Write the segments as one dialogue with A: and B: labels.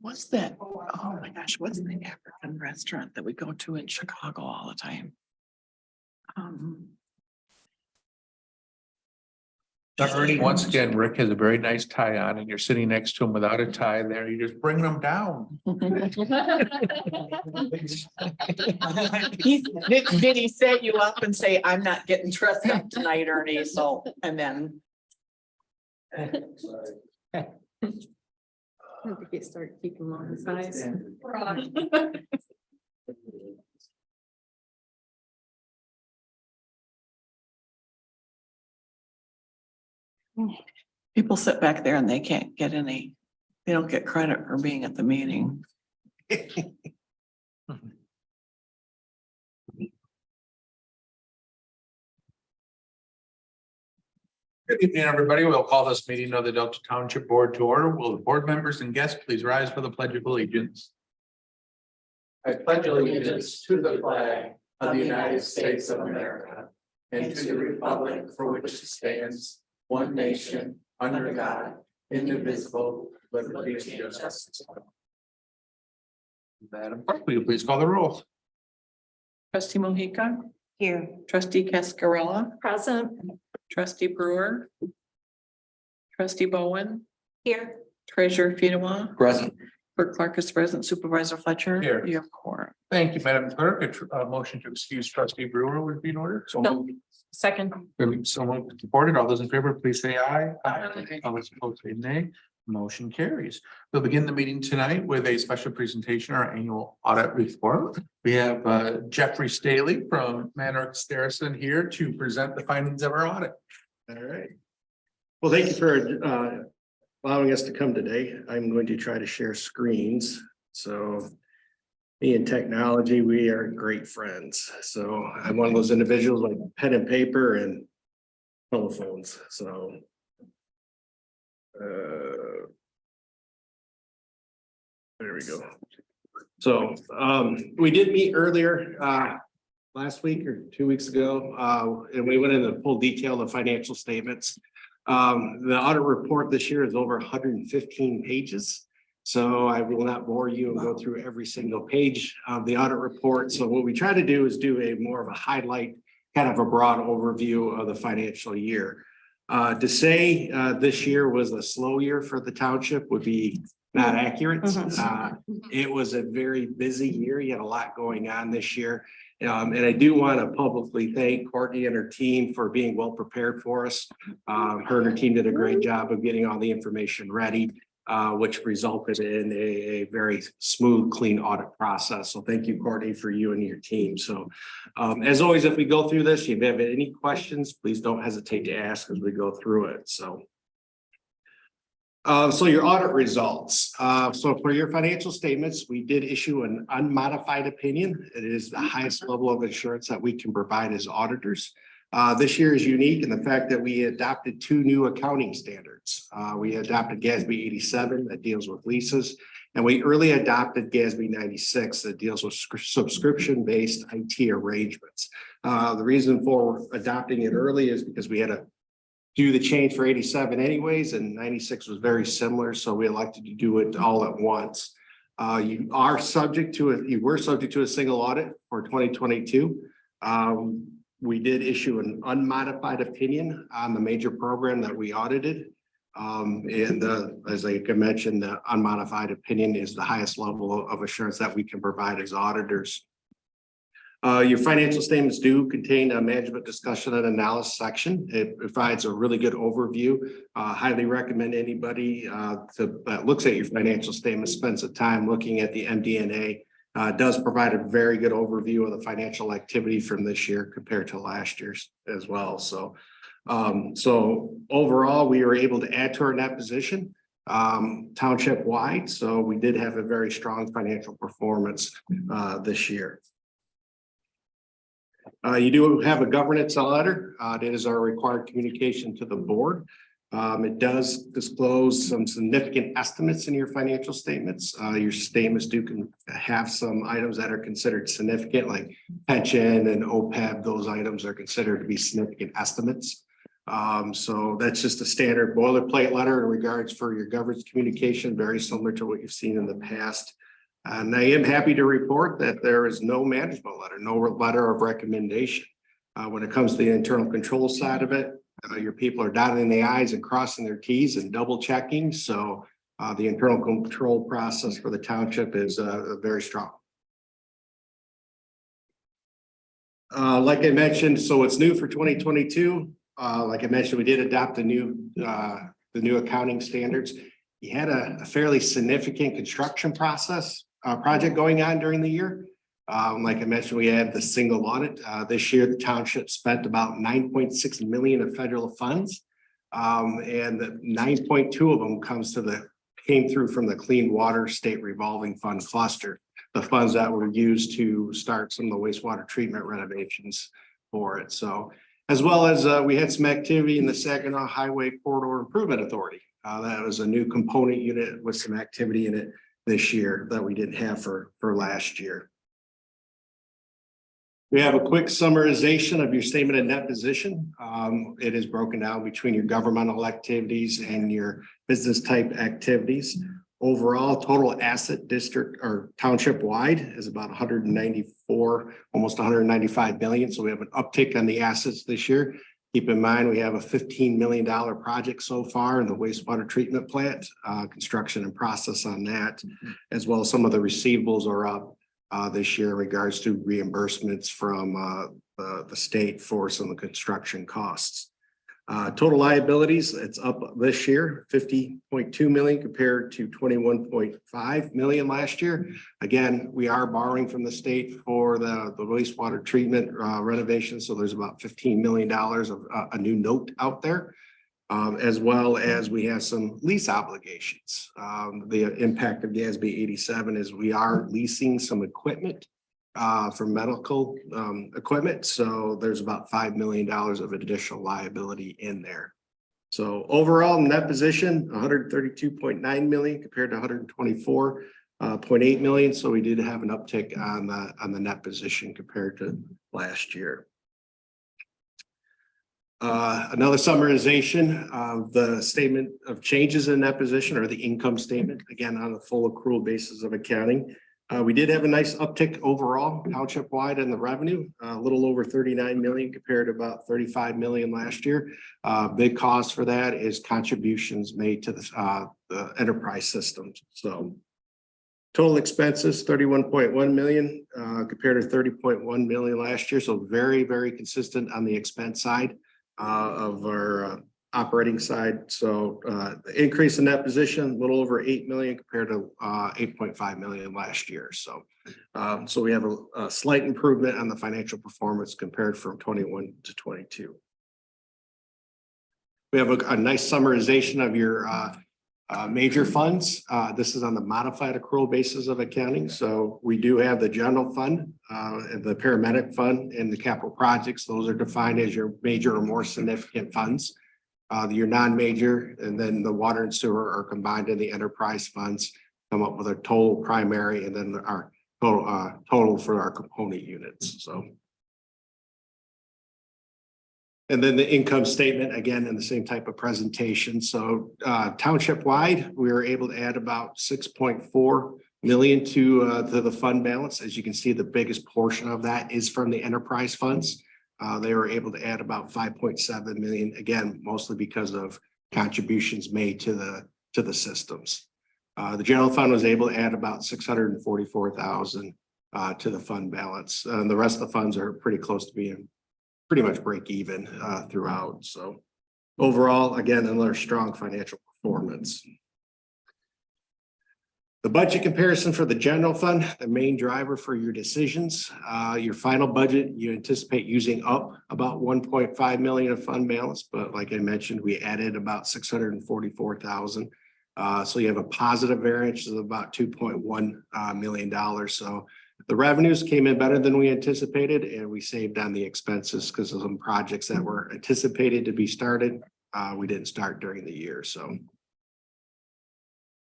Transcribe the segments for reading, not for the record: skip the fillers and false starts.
A: What's that? Oh my gosh, what's the African restaurant that we go to in Chicago all the time?
B: Ernie, once again, Rick has a very nice tie on and you're sitting next to him without a tie there. You're just bringing them down.
A: Did he set you up and say, I'm not getting dressed up tonight, Ernie? So, and then.
C: I think you start keeping them on the size.
A: People sit back there and they can't get any, they don't get credit for being at the meeting.
B: Good evening, everybody. We'll call this meeting of the Delta Township Board to order. Will the board members and guests please rise for the Pledge of Allegiance? I pledge allegiance to the flag of the United States of America and to the republic for which it stands, one nation, under God, indivisible, with liberty and justice. Madam Clerk, will you please call the roll?
A: Trustee Mohica.
C: Here.
A: Trustee Cascarilla.
C: Present.
A: Trustee Brewer. Trustee Bowen.
C: Here.
A: Treasurer Fedewa.
B: Present.
A: Clerk Clark is present. Supervisor Fletcher.
B: Here.
A: You have quorum.
B: Thank you, Madam Clerk. A motion to excuse Trustee Brewer would be in order. So moved.
C: Second.
B: Someone supported. All those in favor, please say aye.
C: Aye.
B: All those opposed say nay. Motion carries. We'll begin the meeting tonight with a special presentation, our annual audit report. We have Jeffrey Staley from Manor Starrison here to present the findings of our audit.
D: All right. Well, thank you for allowing us to come today. I'm going to try to share screens. So me and technology, we are great friends. So I'm one of those individuals like pen and paper and telephones. So there we go. So we did meet earlier last week or 2 weeks ago, and we went into full detail of financial statements. The audit report this year is over 115 pages. So I will not bore you and go through every single page of the audit report. So what we try to do is do a more of a highlight, kind of a broad overview of the financial year. To say this year was a slow year for the township would be not accurate. It was a very busy year. You had a lot going on this year. And I do want to publicly thank Courtney and her team for being well prepared for us. Her and her team did a great job of getting all the information ready, which resulted in a very smooth, clean audit process. So thank you, Courtney, for you and your team. So as always, if we go through this, if you have any questions, please don't hesitate to ask as we go through it. So your audit results. So for your financial statements, we did issue an unmodified opinion. It is the highest level of assurance that we can provide as auditors. This year is unique in the fact that we adopted 2 new accounting standards. We adopted GASB 87 that deals with leases, and we early adopted GASB 96 that deals with subscription-based IT arrangements. The reason for adopting it early is because we had to do the change for 87 anyways, and 96 was very similar, so we elected to do it all at once. You were subject to a single audit for 2022. We did issue an unmodified opinion on the major program that we audited. As I mentioned, the unmodified opinion is the highest level of assurance that we can provide as auditors. Your financial statements do contain a management discussion and analysis section. It provides a really good overview. Highly recommend anybody that looks at your financial statements spends the time looking at the MD&A. Does provide a very good overview of the financial activity from this year compared to last year's as well. So overall, we were able to add to our net position township wide. So we did have a very strong financial performance this year. You do have a governance letter. It is our required communication to the board. It does disclose some significant estimates in your financial statements. Your statements do have some items that are considered significant, like pension and OPEB. Those items are considered to be significant estimates. So that's just a standard boilerplate letter in regards for your governance communication, very similar to what you've seen in the past. And I am happy to report that there is no management letter, no letter of recommendation. When it comes to the internal control side of it, your people are dotting the i's and crossing their t's and double checking. So the internal control process for the township is very strong. Like I mentioned, so it's new for 2022. Like I mentioned, we did adopt the new accounting standards. You had a fairly significant construction project going on during the year. Like I mentioned, we had the single audit. This year, the township spent about 9.6 million of federal funds. And the 9.2 of them came through from the Clean Water State Revolving Fund cluster, the funds that were used to start some of the wastewater treatment renovations for it. So, as well as we had some activity in the Saginaw Highway Corridor Improvement Authority. That was a new component unit with some activity in it this year that we didn't have for last year. We have a quick summarization of your statement of net position. It is broken down between your governmental activities and your business type activities. Overall, total asset district or township wide is about 194, almost 195 billion. So we have an uptick on the assets this year. Keep in mind, we have a $15 million project so far in the wastewater treatment plant, construction and process on that, as well as some of the receivables are up this year in regards to reimbursements from the state for some of the construction costs. Total liabilities, it's up this year, 50.2 million compared to 21.5 million last year. Again, we are borrowing from the state for the wastewater treatment renovation. So there's about $15 million of a new note out there, as well as we have some lease obligations. The impact of GASB 87 is we are leasing some equipment for medical equipment. So there's about $5 million of additional liability in there. So overall net position, 132.9 million compared to 124.8 million. So we did have an uptick on the net position compared to last year. Another summarization of the statement of changes in that position or the income statement, again, on a full accrual basis of accounting. We did have a nice uptick overall township wide in the revenue, a little over 39 million compared to about 35 million last year. Big cost for that is contributions made to the enterprise systems. So total expenses, 31.1 million compared to 30.1 million last year. So very, very consistent on the expense side of our operating side. So the increase in that position, a little over 8 million compared to 8.5 million last year. So so we have a slight improvement on the financial performance compared from 21 to 22. We have a nice summarization of your major funds. This is on the modified accrual basis of accounting. So we do have the general fund, and the paramedic fund and the capital projects. Those are defined as your major or more significant funds. Your non-major and then the water and sewer are combined in the enterprise funds, come up with a total primary and then our total for our component units. So. And then the income statement, again, in the same type of presentation. So township wide, we were able to add about 6.4 million to the fund balance. As you can see, the biggest portion of that is from the enterprise funds. They were able to add about 5.7 million, again, mostly because of contributions made to the systems. The general fund was able to add about 644,000 to the fund balance. And the rest of the funds are pretty close to being pretty much break even throughout. So overall, again, another strong financial performance. The budget comparison for the general fund, the main driver for your decisions, your final budget, you anticipate using up about 1.5 million of fund balance. But like I mentioned, we added about 644,000. So you have a positive variance of about $2.1 million. So the revenues came in better than we anticipated, and we saved on the expenses because of some projects that were anticipated to be started. We didn't start during the year. So.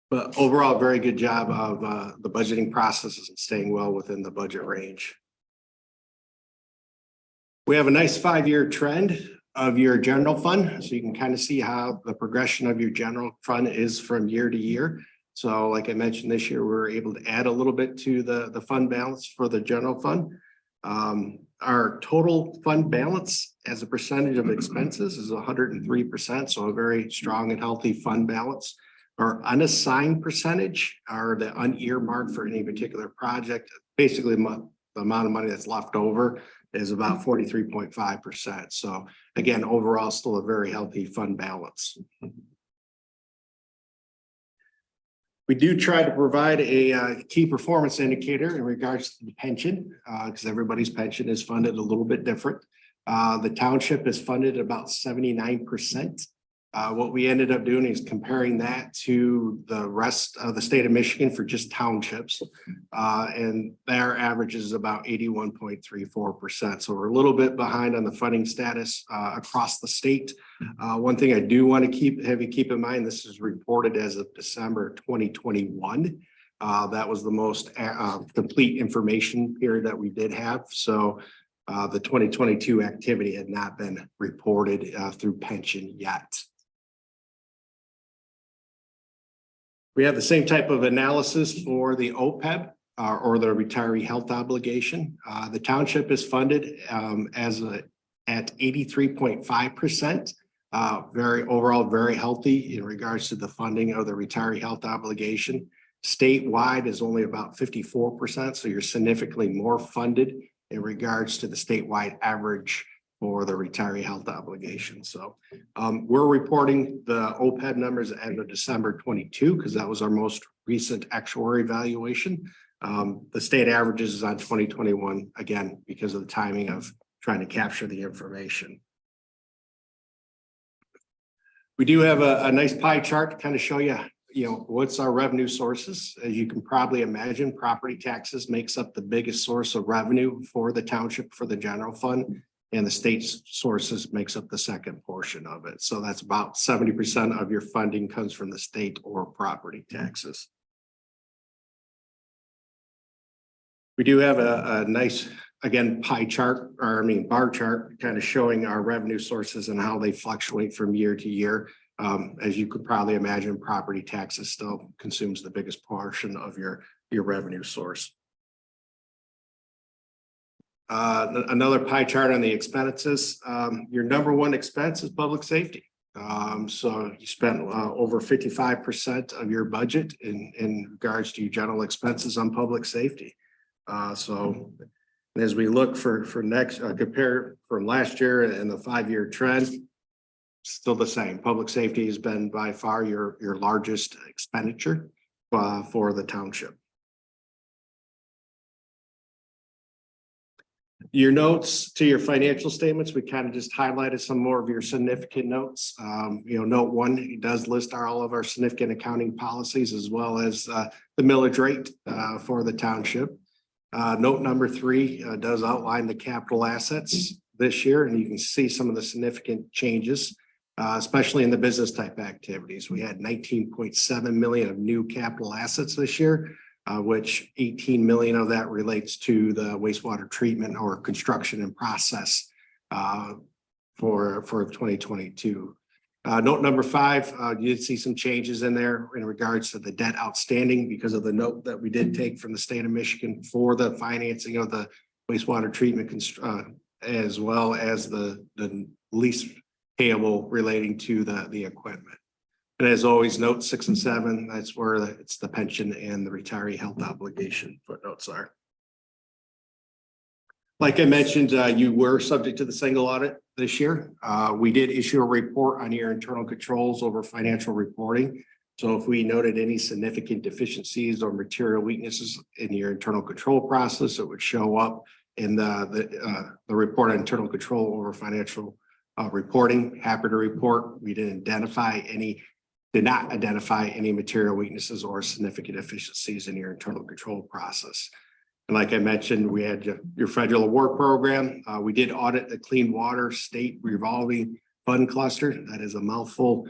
D: But overall, very good job of the budgeting processes and staying well within the budget range. We have a nice 5-year trend of your general fund. So you can kind of see how the progression of your general fund is from year to year. So like I mentioned, this year, we were able to add a little bit to the fund balance for the general fund. Our total fund balance as a percentage of expenses is 103%. So a very strong and healthy fund balance. Our unassigned percentage, or the unearmarked for any particular project, basically the amount of money that's left over is about 43.5%. So again, overall, still a very healthy fund balance. We do try to provide a key performance indicator in regards to the pension, because everybody's pension is funded a little bit different. The township is funded about 79%. What we ended up doing is comparing that to the rest of the state of Michigan for just townships. And their average is about 81.34%. So we're a little bit behind on the funding status across the state. One thing I do want to have you keep in mind, this is reported as of December 2021. That was the most complete information period that we did have. So the 2022 activity had not been reported through pension yet. We have the same type of analysis for the OPEB or the retiree health obligation. The township is funded at 83.5%. Overall very healthy in regards to the funding of the retiree health obligation. Statewide is only about 54%. So you're significantly more funded in regards to the statewide average for the retiree health obligation. So we're reporting the OPEB numbers as of December 22, because that was our most recent actuary valuation. The state averages is on 2021, again, because of the timing of trying to capture the information. We do have a nice pie chart to kind of show you, what's our revenue sources. As you can probably imagine, property taxes makes up the biggest source of revenue for the township, for the general fund. And the state's sources makes up the second portion of it. So that's about 70% of your funding comes from the state or property taxes. We do have a nice, again, pie chart, bar chart, kind of showing our revenue sources and how they fluctuate from year to year. As you could probably imagine, property taxes still consumes the biggest portion of your revenue source. Another pie chart on the expenses. Your number one expense is public safety. So you spent over 55% of your budget in regards to your general expenses on public safety. So as we look for next, compare from last year and the 5-year trend, still the same. Public safety has been by far your largest expenditure for the township. Your notes to your financial statements, we kind of just highlighted some more of your significant notes. Note 1, it does list all of our significant accounting policies as well as the millage rate for the township. Note number 3 does outline the capital assets this year, and you can see some of the significant changes, especially in the business type activities. We had 19.7 million of new capital assets this year, which 18 million of that relates to the wastewater treatment or construction and process for 2022. Note number 5, you did see some changes in there in regards to the debt outstanding because of the note that we did take from the state of Michigan for the financing of the wastewater treatment as well as the lease payable relating to the equipment. And as always, note 6 and 7, that's where it's the pension and the retiree health obligation footnotes are. Like I mentioned, you were subject to the single audit this year. We did issue a report on your internal controls over financial reporting. So if we noted any significant deficiencies or material weaknesses in your internal control process, it would show up in the report on internal control over financial reporting. Happy to report we did not identify any material weaknesses or significant deficiencies in your internal control process. And like I mentioned, we had your federal award program. We did audit the Clean Water State Revolving Fund Cluster. That is a mouthful.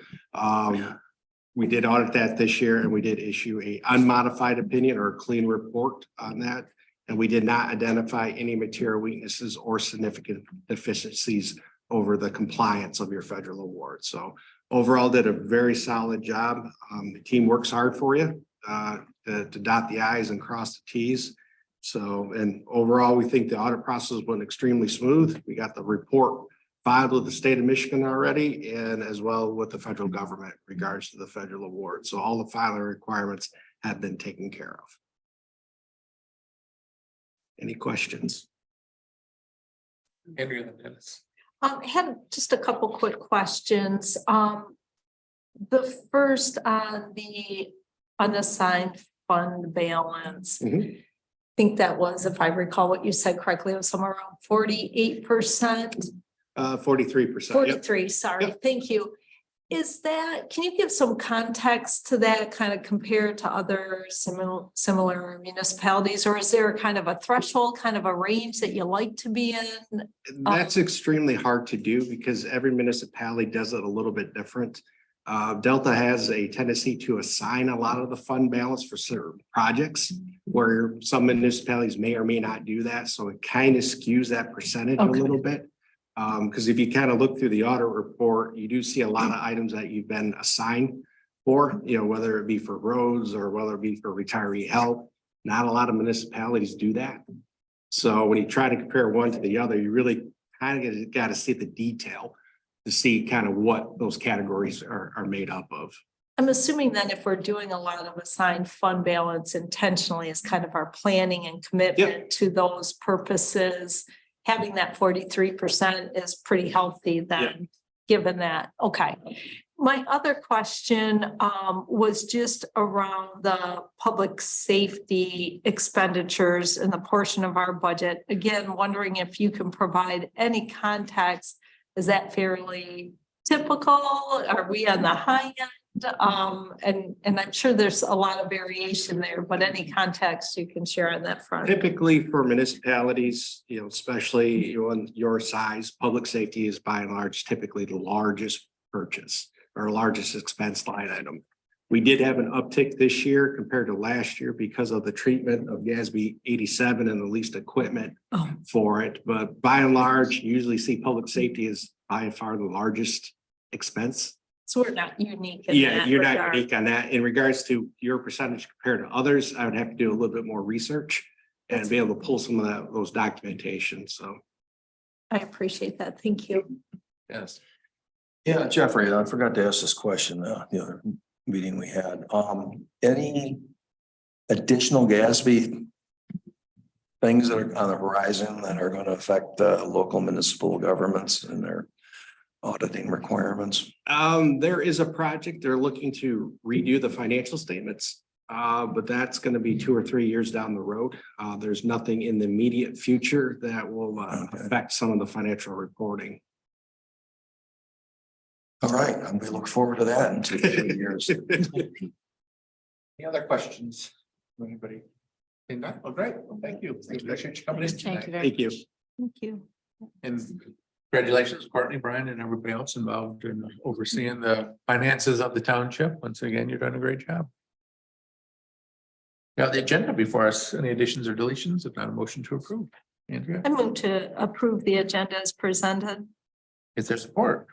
D: We did audit that this year, and we did issue a unmodified opinion or a clean report on that. And we did not identify any material weaknesses or significant deficiencies over the compliance of your federal award. So overall did a very solid job. The team works hard for you to dot the i's and cross the t's. So, and overall, we think the audit process went extremely smooth. We got the report filed with the state of Michigan already, and as well with the federal government in regards to the federal award. So all the filing requirements have been taken care of. Any questions?
B: Andrea, then Dennis.
C: I had just a couple quick questions. The first on the unassigned fund balance.
D: Mhm.
C: I think that was, if I recall what you said correctly, it was somewhere around 48%.
D: 43%.
C: 43, sorry,
D: Yep.
C: thank you. Is that, can you give some context to that, kind of compared to other similar municipalities? Or is there kind of a threshold, kind of a range that you like to be in?
D: That's extremely hard to do because every municipality does it a little bit different. Delta has a tendency to assign a lot of the fund balance for certain projects where some municipalities may or may not do that. So it kind of skews that percentage a
C: Okay.
D: little bit. Because if you kind of look through the audit report, you do see a lot of items that you've been assigned for, you know, whether it be for roads or whether it be for retiree health. Not a lot of municipalities do that. So when you try to compare one to the other, you really kind of got to see the detail to see kind of what those categories are made up of.
C: I'm assuming then if we're doing a lot of assigned fund balance intentionally as kind of our planning and commitment to those purposes, having that 43% is pretty healthy then, given that. Okay. My other question was just around the public safety expenditures and the portion of our budget. Again, wondering if you can provide any context. Is that fairly typical? Are we on the high end? And I'm sure there's a lot of variation there, but any context you can share on that front.
D: Typically for municipalities, you know, especially on your size, public safety is by and large typically the largest purchase or largest expense line item. We did have an uptick this year compared to last year because of the treatment of GASB 87 and the leased equipment for it. But by and large, you usually see public safety is by far the largest expense.
C: So we're not unique. In
D: Yeah,
C: that
D: you're not
C: regard.
D: unique on that. In regards to your percentage compared to others, I would have to do a little bit more research and be able to pull some of those documentation. So.
C: I appreciate that. Thank you.
B: Yes.
E: Yeah, Jeffrey, I forgot to ask this question, the other meeting we had. Any additional GASB things that are on the horizon that are going to affect local municipal governments and their auditing requirements?
D: There is a project, they're looking to redo the financial statements. But that's going to be 2 or 3 years down the road. There's nothing in the immediate future that will affect some of the financial reporting.
E: All right, and we look forward to that in 2 to 3 years.
B: Any other questions? from Anybody? Seeing none? Oh, great. Well, thank you. Appreciate you coming in tonight.
D: Thank you.
C: Thank you.
B: And congratulations, Courtney, Brian, and everybody else involved in overseeing the finances of the township. Once again, you're doing a great job. Got the agenda before us. Any additions or deletions? If not, a motion to approve. Andrea,
C: I move to approve the agenda as presented.
B: is there support?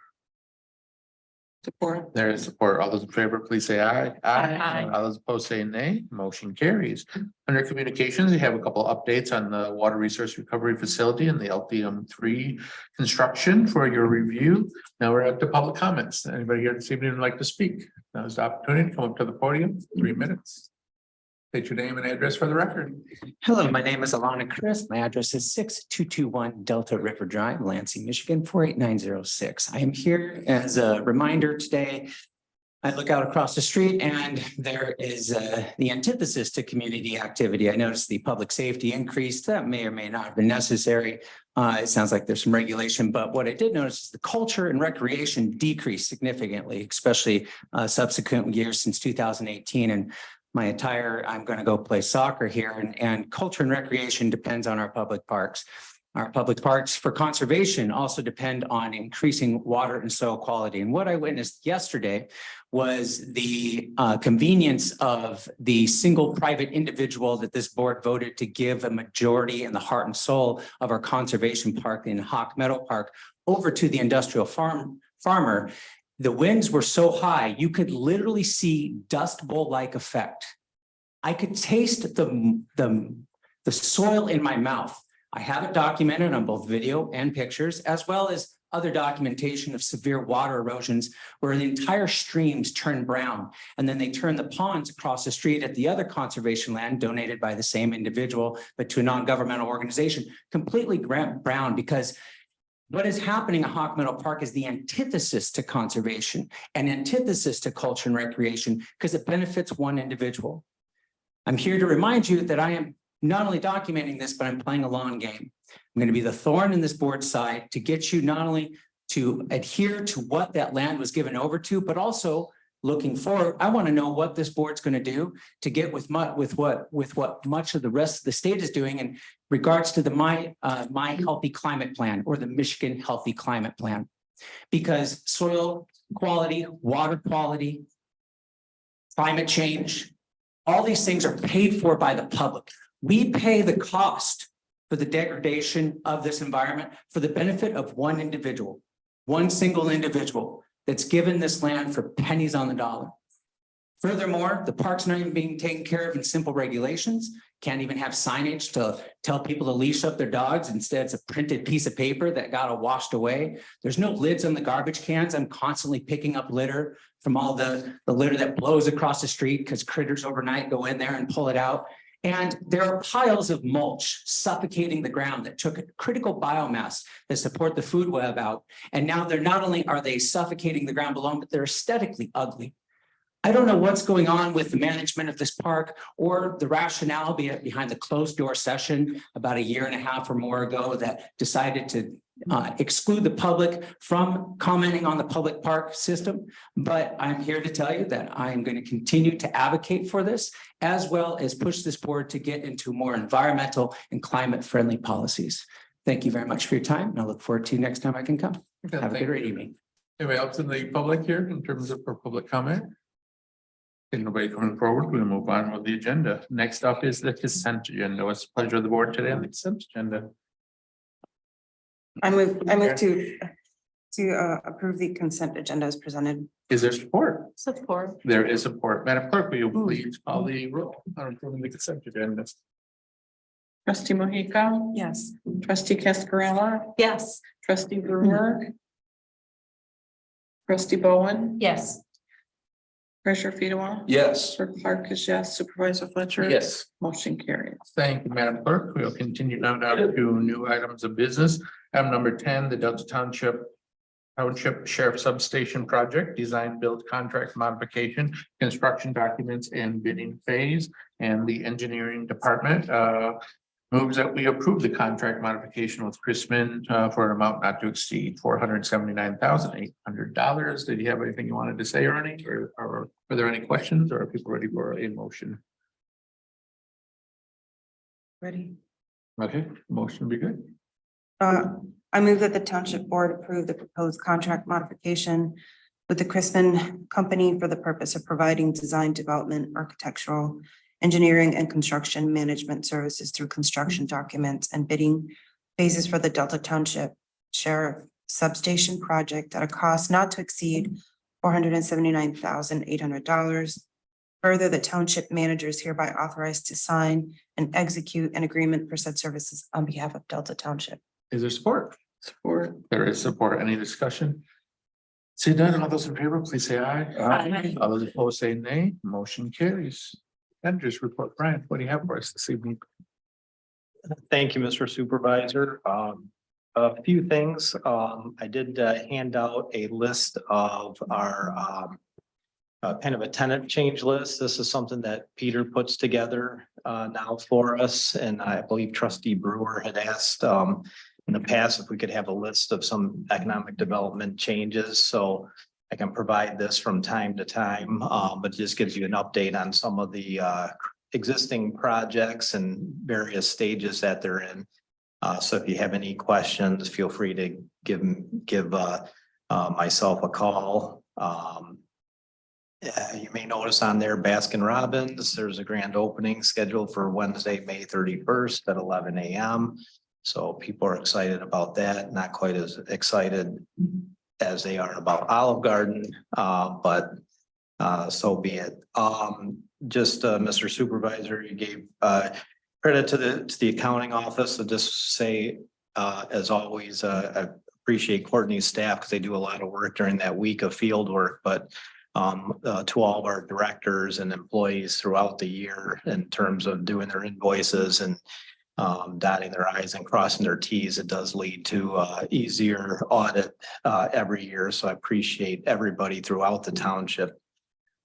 A: Support.
B: There is support. All those in favor, please say aye.
C: Aye.
B: All those opposed say nay. Motion carries. Under communications, we have a couple updates on the water resource recovery facility and the LTM-3 construction for your review. Now we're up to public comments. Anybody here this evening would like to speak? Now is the opportunity to come up to the podium, 3 minutes. State your name and address for the record.
F: Hello, my name is Alana Chris. My address is 6221 Delta River Drive, Lansing, Michigan, 48906. I am here as a reminder today. I look out across the street and there is the antithesis to community activity. I noticed the public safety increase that may or may not have been necessary. It sounds like there's some regulation, but what I did notice is the culture and recreation decreased significantly, especially subsequent years since 2018. And I'm going to go play soccer here and culture and recreation depends on our public parks. Our public parks for conservation also depend on increasing water and soil quality. And what I witnessed yesterday was the convenience of the single private individual that this board voted to give a majority and the heart and soul of our conservation park in Hawk Meadow Park over to the industrial farmer. The winds were so high, you could literally see dust bowl-like effect. I could taste the soil in my mouth. I have it documented on both video and pictures, as well as other documentation of severe water erosions where the entire streams turn brown. And then they turn the ponds across the street at the other conservation land donated by the same individual, but to a non-governmental organization, completely brown, because what is happening at Hawk Meadow Park is the antithesis to conservation and antithesis to culture and recreation because it benefits one individual. I'm here to remind you that I am not only documenting this, but I'm playing a long game. I'm going to be the thorn in this board's side to get you not only to adhere to what that land was given over to, but also looking forward. I want to know what this board's going to do to get with what much of the rest of the state is doing in regards to the My Healthy Climate Plan or the Michigan Healthy Climate Plan. Because soil quality, water quality, climate change, all these things are paid for by the public. We pay the cost for the degradation of this environment for the benefit of one individual, one single individual that's given this land for pennies on the dollar. Furthermore, the park's not even being taken care of in simple regulations. Can't even have signage to tell people to leash up their dogs. Instead, it's a printed piece of paper that got washed away. There's no lids on the garbage cans. I'm constantly picking up litter from all the litter that blows across the street because critters overnight go in there and pull it out. And there are piles of mulch suffocating the ground that took a critical biomass that support the food web out. And now they're not only are they suffocating the ground below, but they're aesthetically ugly. I don't know what's going on with the management of this park or the rationale behind the closed door session about a year and a half or more ago that decided to exclude the public from commenting on the public park system. But I'm here to tell you that I am going to continue to advocate for this, as well as push this board to get into more environmental and climate friendly policies. Thank you very much for your time, and I look forward to next time I can come. Have a great evening.
B: Anybody else in the public here in terms of for public comment? If nobody coming forward, we're gonna move on with the agenda. Next up is the consent agenda. What's the pleasure of the board today on the consent agenda?
G: I move to approve the consent agenda as presented.
B: Is there support?
C: Support.
B: There is support. Madam Clerk, will you please call the roll on approving the consent agenda?
A: Trustee Mohica,
G: Yes.
A: trustee Cascarella,
C: Yes.
A: trustee Brewer, trustee Bowen,
C: Yes.
A: treasurer Fedewa.
E: Yes.
A: Clerk Clark is yes, supervisor Fletcher.
B: Yes.
A: Motion carries.
B: Thank you, Madam Clerk. We'll continue now down to new items of business. Item number 10, the Delta Township Sheriff Substation Project, Design Build Contract Modification, Construction Documents and Bidding Phase. And the Engineering Department moves that we approve the contract modification with Chrisman for an amount not to exceed $479,800. Did you have anything you wanted to say, Ernie, or are there any questions, or are people ready for a motion?
G: Ready?
B: Okay, motion would be good.
G: I move that the township board approve the proposed contract modification with the Chrisman Company for the purpose of providing design, development, architectural, engineering, and construction management services through construction documents and bidding phases for the Delta Township Sheriff Substation Project at a cost not to exceed $479,800. Further, the township manager is hereby authorized to sign and execute an agreement for said services on behalf of Delta Township.
B: Is there support?
A: Support.
B: There is support. Any discussion? See none, all those in favor, please say aye.
C: Aye.
B: All those opposed say nay. Motion carries. Managers report. Brian, what do you have for us this evening?
H: Thank you, Mr. Supervisor. A few things. I did hand out a list of our kind of a tenant change list. This is something that Peter puts together now for us. And I believe trustee Brewer had asked in the past if we could have a list of some economic development changes. So I can provide this from time to time, but just gives you an update on some of the existing projects and various stages that they're in. So if you have any questions, feel free to give myself a call. You may notice on there Baskin Robbins, there's a grand opening scheduled for Wednesday, May 31st at 11 a.m. So people are excited about that, not quite as excited as they are about Olive Garden, but so be it. Mr. Supervisor, you gave credit to the accounting office. So just say, as always, I appreciate Courtney's staff because they do a lot of work during that week of field work, but to all of our directors and employees throughout the year in terms of doing their invoices and dotting their i's and crossing their t's, it does lead to easier audit every year. So I appreciate everybody throughout the township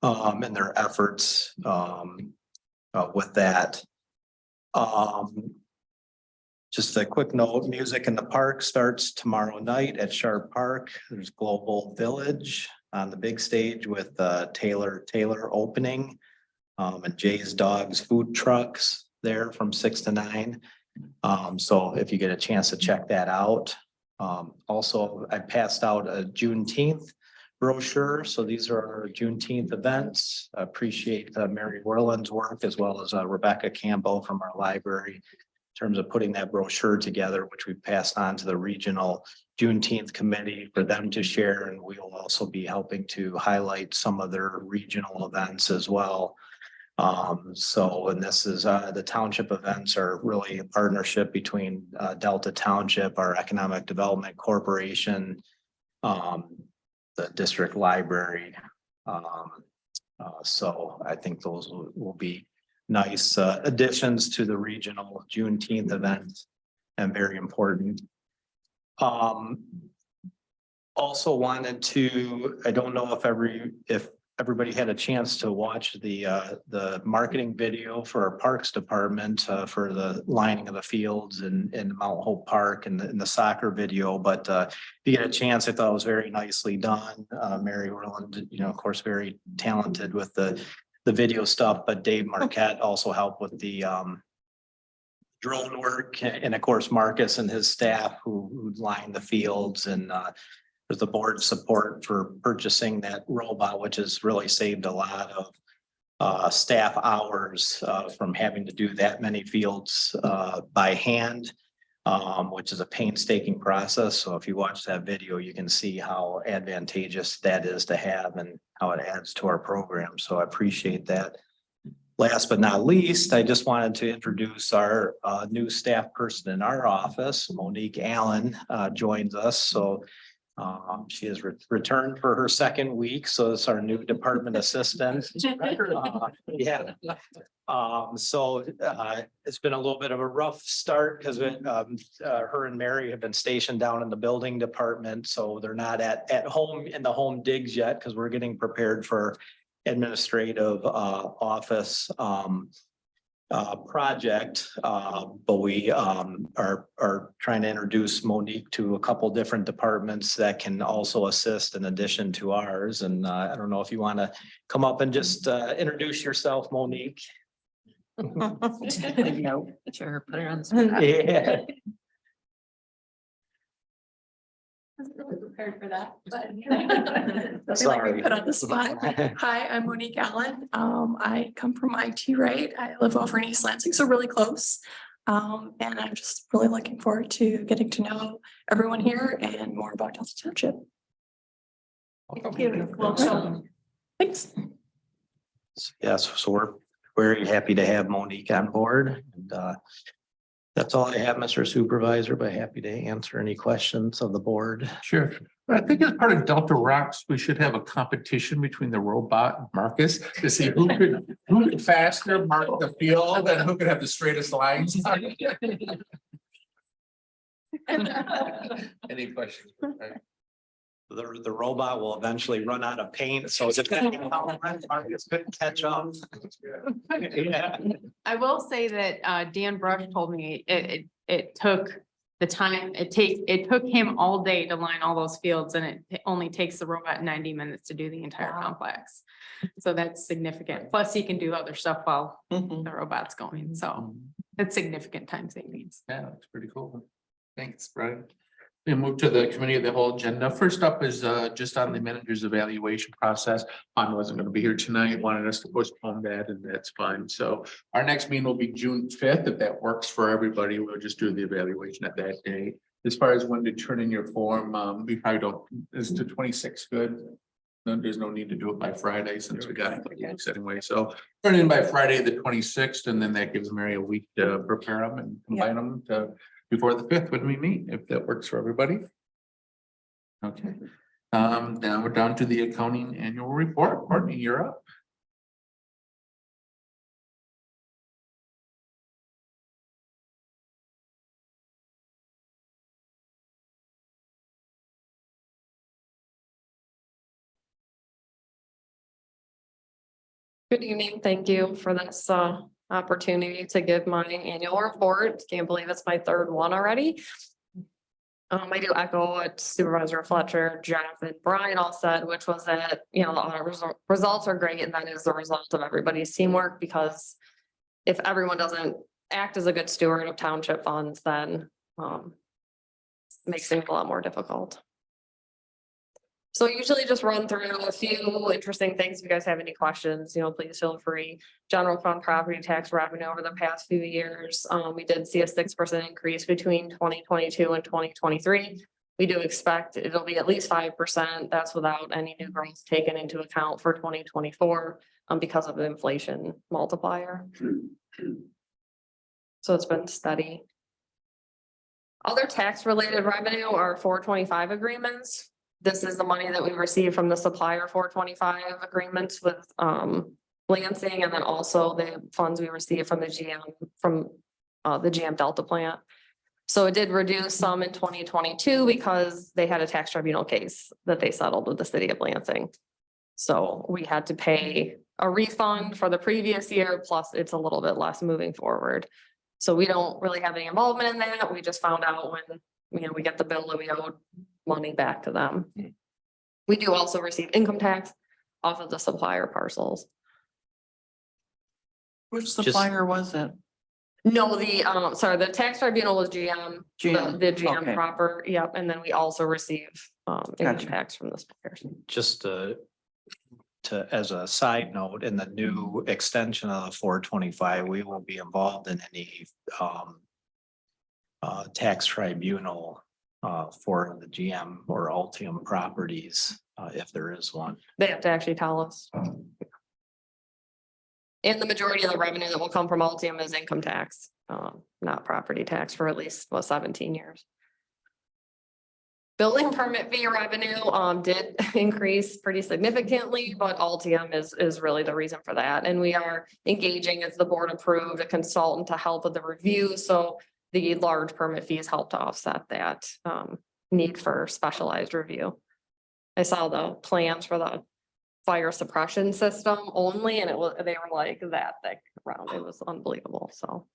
H: and their efforts with that. Just a quick note, Music in the Park starts tomorrow night at Sharp Park. There's Global Village on the big stage with Taylor opening and Jay's Dogs food trucks there from 6 to 9. So if you get a chance to check that out. Also, I passed out a Juneteenth brochure. So these are our Juneteenth events. I appreciate Mary Werland's work as well as Rebecca Campbell from our library in terms of putting that brochure together, which we passed on to the regional Juneteenth committee for them to share. And we will also be helping to highlight some of their regional events as well. And this is the township events are really a partnership between Delta Township, our Economic Development Corporation, the district library. So I think those will be nice additions to the regional Juneteenth event and very important. Also wanted to, I don't know if everybody had a chance to watch the marketing video for our Parks Department for the lining of the fields in Mount Hope Park and the soccer video, but if you get a chance, I thought it was very nicely done. Mary Werland, of course, very talented with the video stuff, but Dave Marquette also helped with the drone work, and of course Marcus and his staff who lined the fields, and there's the board support for purchasing that robot, which has really saved a lot of staff hours from having to do that many fields by hand, which is a painstaking process. So if you watch that video, you can see how advantageous that is to have and how it adds to our program. So I appreciate that. Last but not least, I just wanted to introduce our new staff person in our office. Monique Allen joins us. So she has returned for her second week. So it's our new department assistant. Yeah. So it's been a little bit of a rough start because her and Mary have been stationed down in the building department. So they're not at home in the home digs yet because we're getting prepared for administrative office project, but we are trying to introduce Monique to a couple different departments that can also assist in addition to ours. And I don't know if you want to come up and just introduce yourself, Monique.
I: No, sure, put her on the spot.
H: Yeah.
I: I wasn't really prepared for that, but.
H: Sorry.
I: Put on the spot. Hi, I'm Monique Allen. I come from IT Right. I live over in East Lansing, so really close. And I'm just really looking forward to getting to know everyone here and more about Delta Township.
C: Thank you. Welcome.
I: Thanks.
H: Yes, so we're very happy to have Monique on board. And that's all I have, Mr. Supervisor, but happy to answer any questions of the board.
B: Sure. I think as part of Delta Rocks, we should have a competition between the robot and Marcus to see who could faster mark the field and who could have the straightest lines. Any questions?
H: The robot will eventually run out of paint, so depending on how Marcus couldn't catch up. Yeah.
J: I will say that Dan Brush told me it took the time, it took him all day to line all those fields, and it only takes the robot 90 minutes to do the entire complex. So that's significant. Plus he can do other stuff while the robot's going, so. That's significant time savings.
B: Yeah, that's pretty cool. Thanks, Brian. We move to the committee of the whole agenda. First up is just on the manager's evaluation process. I wasn't gonna be here tonight, wanted us to postpone that, and that's fine. So our next meeting will be June 5th. If that works for everybody, we'll just do the evaluation at that day. As far as when to turn in your form, we probably don't, is the 26th good? No, there's no need to do it by Friday since we got it anyway. So turn in by Friday, the 26th, and then that gives Mary a week to prepare them and combine them to before the 5th when we meet, if that works for everybody. Okay, now we're down to the accounting annual report. Courtney, you're up.
K: Good evening. Thank you for this opportunity to give my annual report. Can't believe it's my third one already. I do echo what Supervisor Fletcher, Jeff, and Brian all said, which was that, the audit results are great, and that is the result of everybody's teamwork, because if everyone doesn't act as a good steward of township funds, then makes things a lot more difficult. So usually just run through a few interesting things. If you guys have any questions, please feel free. General fund property tax revenue over the past few years, we did see a 6% increase between 2022 and 2023. We do expect it'll be at least 5%. That's without any new growth taken into account for 2024 because of the inflation multiplier. So it's been steady. Other tax related revenue are 425 agreements. This is the money that we received from the supplier 425 agreements with Lansing, and then also the funds we received from the GM Delta plant. So it did reduce some in 2022 because they had a tax tribunal case that they settled with the city of Lansing. So we had to pay a refund for the previous year, plus it's a little bit less moving forward. So we don't really have any involvement in that. We just found out when we get the bill that we owed money back to them. We do also receive income tax off of the supplier parcels.
A: Which supplier was it?
K: No, the tax tribunal was GM.
A: GM,
K: The GM
A: okay.
K: proper, yep, and then we also receive income
A: Gotcha.
K: tax from the suppliers.
H: Just as a side note, in the new extension of the 425, we will be involved in any tax tribunal for the GM or Altium properties, if there is one.
K: They have to actually tell us. And the majority of the revenue that will come from Altium is income tax, not property tax for at least 17 years. Building permit fee revenue did increase pretty significantly, but Altium is really the reason for that. And we are engaging, as the board approved, a consultant to help with the review. So the large permit fees help to offset that need for specialized review. I saw the plans for the fire suppression system only, and they were like that thick around. It was unbelievable. So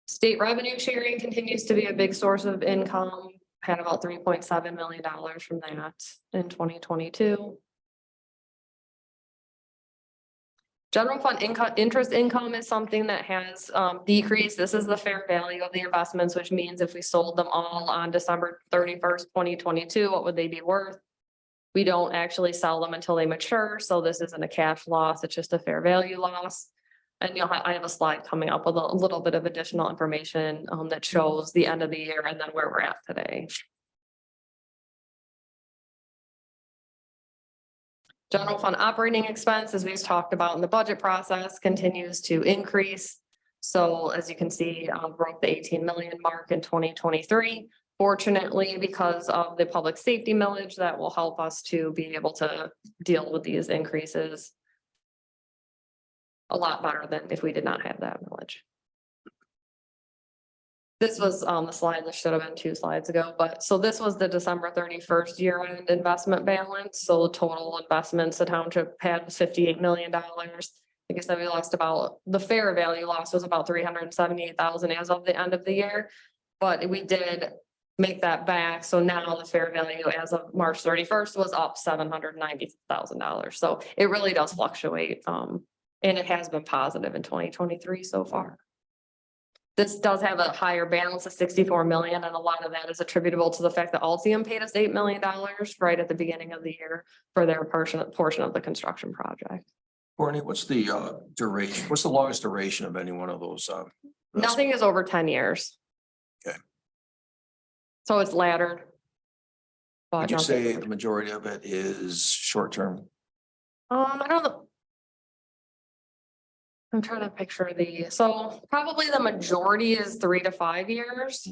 K: state revenue sharing continues to be a big source of income. Had about $3.7 million from that in 2022. General fund interest income is something that has decreased. This is the fair value of the investments, which means if we sold them all on December 31st, 2022, what would they be worth? We don't actually sell them until they mature. So this isn't a cash loss. It's just a fair value loss. And I have a slide coming up with a little bit of additional information that shows the end of the year and then where we're at today. General fund operating expense, as we've talked about in the budget process, continues to increase. So as you can see, broke the 18 million mark in 2023. Fortunately, because of the public safety millage, that will help us to be able to deal with these increases a lot better than if we did not have that millage. This was the slide that should have been 2 slides ago, but so this was the December 31st year-end investment balance. So the total investments the township had was $58 million. Like I said, we lost about, the fair value loss was about $378,000 as of the end of the year, but we did make that back. So now the fair value as of March 31st was up $790,000. So it really does fluctuate. And it has been positive in 2023 so far. This does have a higher balance of 64 million, and a lot of that is attributable to the fact that Altium paid us $8 million right at the beginning of the year for their portion of the construction project.
E: Courtney, what's the duration? What's the longest duration of any one of those?
K: Nothing is over 10 years.
E: Okay.
K: So it's laddered. But
E: Would you
K: nothing
E: say
K: over-
E: the majority of it is short term?
K: I don't know. I'm trying to picture so probably the majority is 3 to 5 years.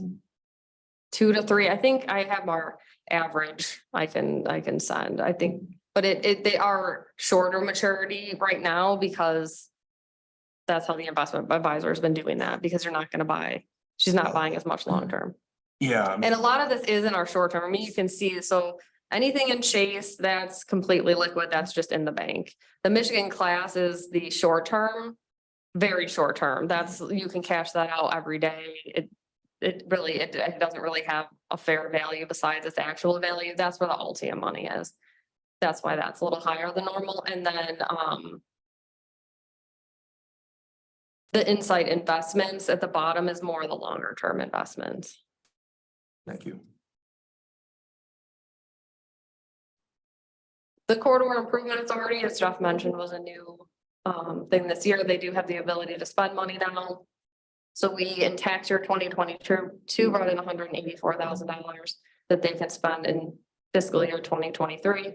K: 2 to 3. I think I have our average I can send, I think, but they are shorter maturity right now because that's how the investment advisor has been doing that, because you're not going to buy, she's not buying as much long term.
E: Yeah.
K: And a lot of this is in our short term. I mean, you can see, so anything in Chase that's completely liquid, that's just in the bank. The Michigan class is the short term, very short term. That's, you can cash that out every day. It doesn't really have a fair value besides its actual value. That's where the Altium money is. That's why that's a little higher than normal. And then the Insight investments at the bottom is more the longer term investments.
E: Thank you.
K: The Corridor Improvement Authority, as Jeff mentioned, was a new thing this year. They do have the ability to spend money now. So we, in tax year 2022, brought in $184,000 that they can spend in fiscal year 2023.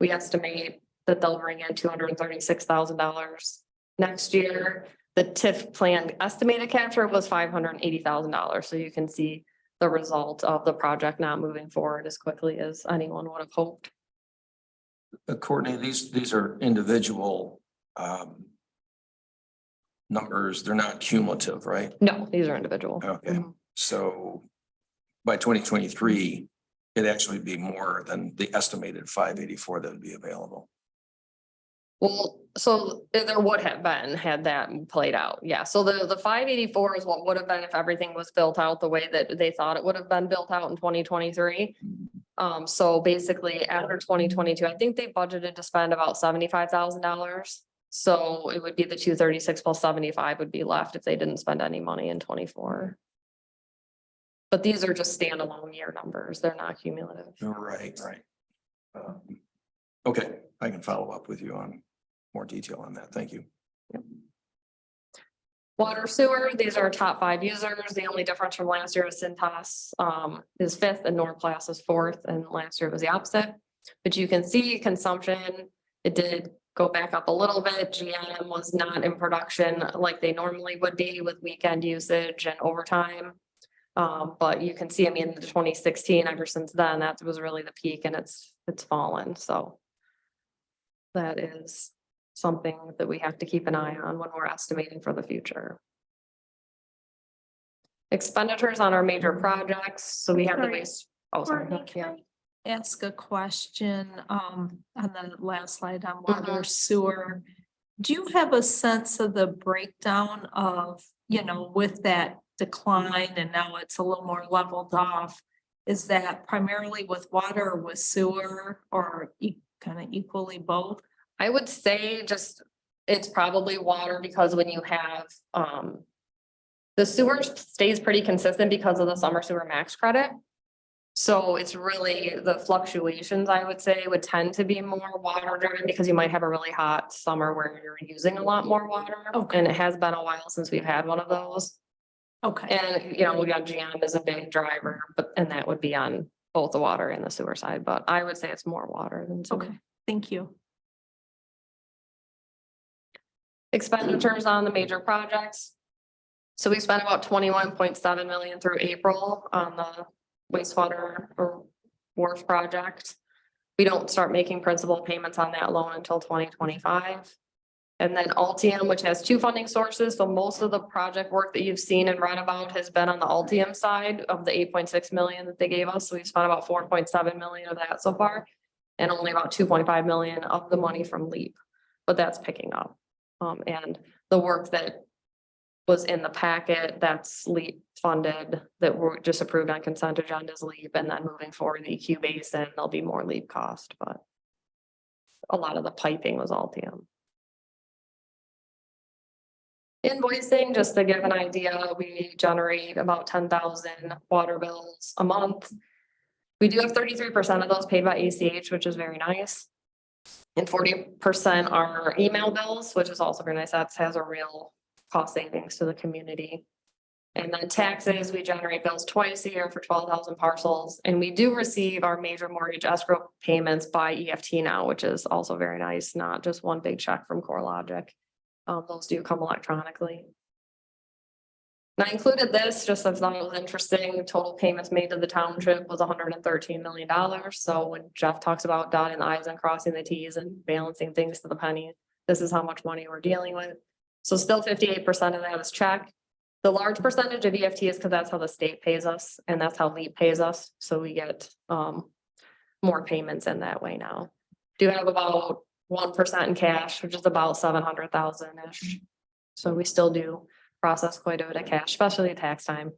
K: We estimate that they'll bring in $236,000 next year. The TIF plan estimated capture was $580,000. So you can see the result of the project not moving forward as quickly as anyone would have hoped.
E: Courtney, these are individual numbers. They're not cumulative, right?
K: No, these are individual.
E: Okay,
K: Mhm.
E: so by 2023, it'd actually be more than the estimated 584 that would be available.
K: Well, so there would have been had that played out. Yeah. So the 584 is what would have been if everything was built out the way that they thought it would have been built out in 2023. So basically after 2022, I think they budgeted to spend about $75,000. So it would be the 236 plus 75 would be left if they didn't spend any money in 24. But these are just standalone year numbers. They're not cumulative.
E: Right. Okay, I can follow up with you on more detail on that. Thank you.
K: Yep. Water sewer, these are our top 5 users. The only difference from last year is Cintas is 5th and Norplus is 4th, and last year was the opposite. But you can see consumption, it did go back up a little bit. GM was not in production like they normally would be with weekend usage and overtime. But you can see, I mean, the 2016, ever since then, that was really the peak, and it's fallen. So that is something that we have to keep an eye on when we're estimating for the future. Expenditures on our major projects. So we have the
C: Sorry.
K: waste. Oh, sorry.
C: Courtney,
K: Yeah.
C: can I ask a question on the last slide on water sewer? Do you have a sense of the breakdown of, with that decline and now it's a little more leveled off? Is that primarily with water or with sewer, or kind of equally both?
K: I would say it's probably water, because when you have the sewer stays pretty consistent because of the summer sewer max credit. So it's really the fluctuations, I would say, would tend to be more water driven, because you might have a really hot summer where you're using a lot more water.
C: Okay.
K: And it has been a while since we've had one of those.
C: Okay.
K: And, we got GM as a big driver, and that would be on both the water and the sewer side, but I would say it's more water than sewer.
C: Okay, thank you.
K: Expenditures on the major projects. So we spent about 21.7 million through April on the wastewater or wharf project. We don't start making principal payments on that loan until 2025. And then Altium, which has 2 funding sources. So most of the project work that you've seen and read about has been on the Altium side of the 8.6 million that they gave us. So we've spent about 4.7 million of that so far, and only about 2.5 million of the money from LEAP, but that's picking up. And the work that was in the packet, that's LEAP funded, that were just approved on consent agendas LEAP, and then moving forward the EQ basin, there'll be more LEAP cost, but a lot of the piping was Altium. Invoicing, just to give an idea, we generate about 10,000 water bills a month. We do have 33% of those paid by ACH, which is very nice. And 40% are email bills, which is also very nice. That has a real cost savings to the community. And then taxes, we generate bills twice a year for 12,000 parcels. And we do receive our major mortgage escrow payments by EFT now, which is also very nice, not just one big check from CoreLogic. Those do come electronically. And I included this just as I thought it was interesting. Total payments made to the township was $113 million. So when Jeff talks about dotting the i's and crossing the t's and balancing things to the penny, this is how much money we're dealing with. So still 58% of that is check. The large percentage of EFT is because that's how the state pays us and that's how LEAP pays us. So we get more payments in that way now. Do have about 1% in cash, which is about 700,000-ish. So we still do process quite a bit of cash, especially at tax time.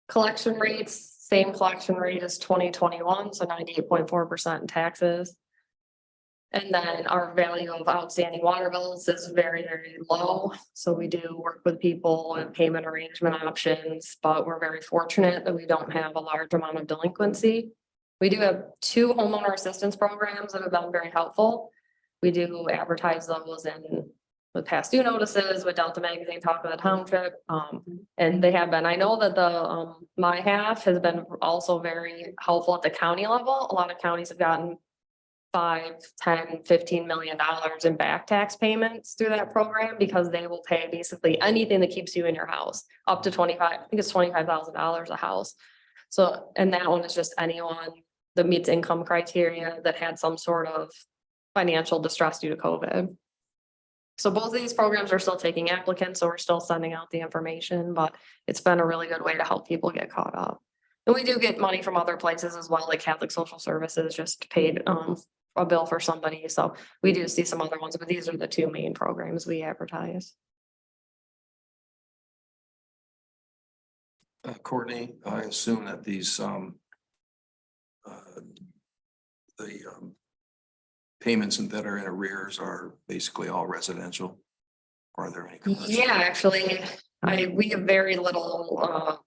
K: Collection rates, same collection rate as 2021, so 98.4% in taxes. And then our value of outstanding water bills is very, very low. So we do work with people and payment arrangement options, but we're very fortunate that we don't have a large amount of delinquency. We do have 2 homeowner assistance programs that have been very helpful. We do advertise those in with past due notices with Delta Magazine, Talk of the Township. And they have been, I know that the my half has been also very helpful at the county level. A lot of counties have gotten $5, $10, $15 million in back tax payments through that program because they will pay basically anything that keeps you in your house up to 25, I think it's $25,000 a house. So, and that one is just anyone that meets income criteria that had some sort of financial distress due to COVID. So both of these programs are still taking applicants, so we're still sending out the information, but it's been a really good way to help people get caught up. And we do get money from other places as well, like Catholic Social Services just paid a bill for somebody. So we do see some other ones, but these are the 2 main programs we advertise.
E: Courtney, I assume that these, payments that are in arrears are basically all residential? Or are there any commercial?
K: Yeah, actually, we have very little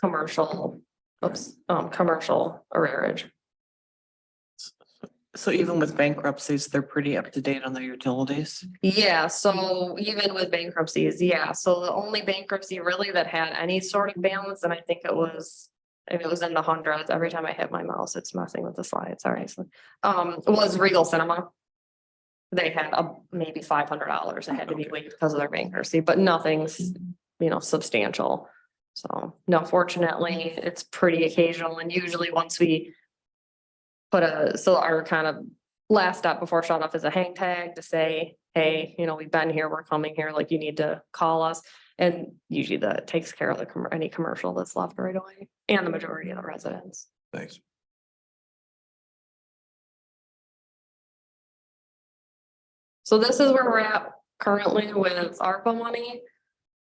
K: commercial arrearage.
A: So even with bankruptcies, they're pretty up to date on their utilities.
K: Yeah, so even with bankruptcies, yeah, so the only bankruptcy really that had any sort of balance, and I think it was in the hundreds. Every time I hit my mouse, it's messing with the slides. Sorry. Was Regal Cinema. They had maybe $500 that had to be waived because of their bankruptcy, but nothing's, substantial. So no, fortunately, it's pretty occasional. And usually once we put our kind of last step before shut off is a hang tag to say, hey, we've been here, we're coming here, like you need to call us. And usually that takes care of any commercial that's left right away and the majority of the residents.
E: Thanks.
K: So this is where we're at currently with ARPA money.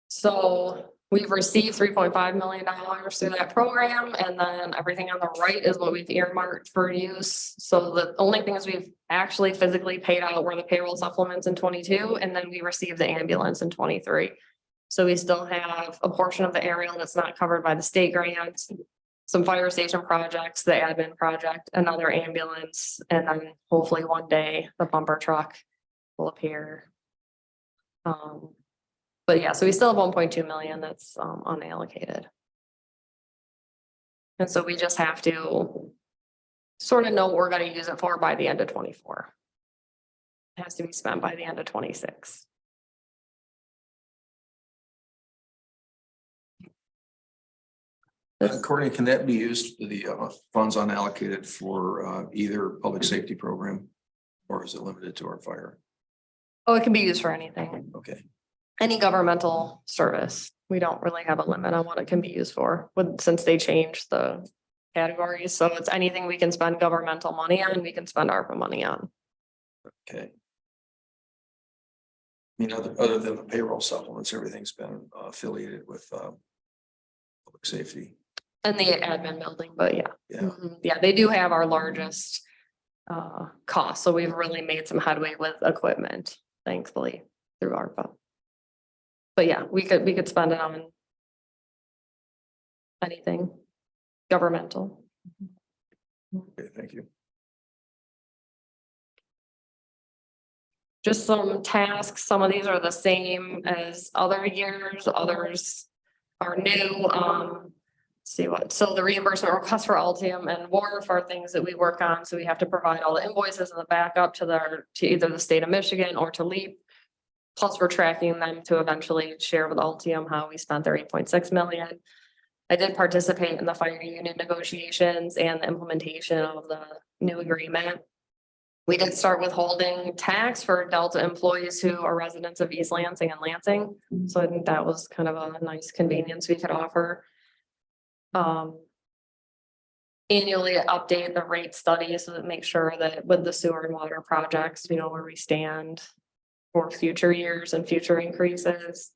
K: So we've received $3.5 million through that program, and then everything on the right is what we've earmarked for use. So the only things we've actually physically paid out were the payroll supplements in 22, and then we received the ambulance in 23. So we still have a portion of the aerial that's not covered by the state grants, some fire station projects, the admin project, another ambulance, and then hopefully one day the bumper truck will appear. But yeah, so we still have 1.2 million that's unallocated. And so we just have to sort of know what we're going to use it for by the end of 24. It has to be spent by the end of 26.
E: Courtney, can that be used, the funds unallocated for either public safety program, or is it limited to our fire?
K: Oh, it can be used for anything.
E: Okay.
K: Any governmental service. We don't really have a limit on what it can be used for since they changed the categories. So it's anything we can spend governmental money on, we can spend ARPA money on.
E: Okay. I mean, other than the payroll supplements, everything's been affiliated with public safety.
K: And the admin building, but yeah.
E: Yeah.
K: Yeah, they do have our largest costs. So we've really made some headway with equipment, thankfully, through ARPA. But yeah, we could spend it on anything governmental.
E: Okay, thank you.
K: Just some tasks. Some of these are the same as other years, others are new. See what, so the reimbursement requests for Altium and WARF are things that we work on. So we have to provide all the invoices and the backup to either the state of Michigan or to LEAP. Plus we're tracking them to eventually share with Altium how we spent their 8.6 million. I did participate in the fire union negotiations and the implementation of the new agreement. We did start withholding tax for Delta employees who are residents of East Lansing and Lansing. So I think that was kind of a nice convenience we could offer. Annually update the rate study so that make sure that with the sewer and water projects, you know, where we stand for future years and future increases.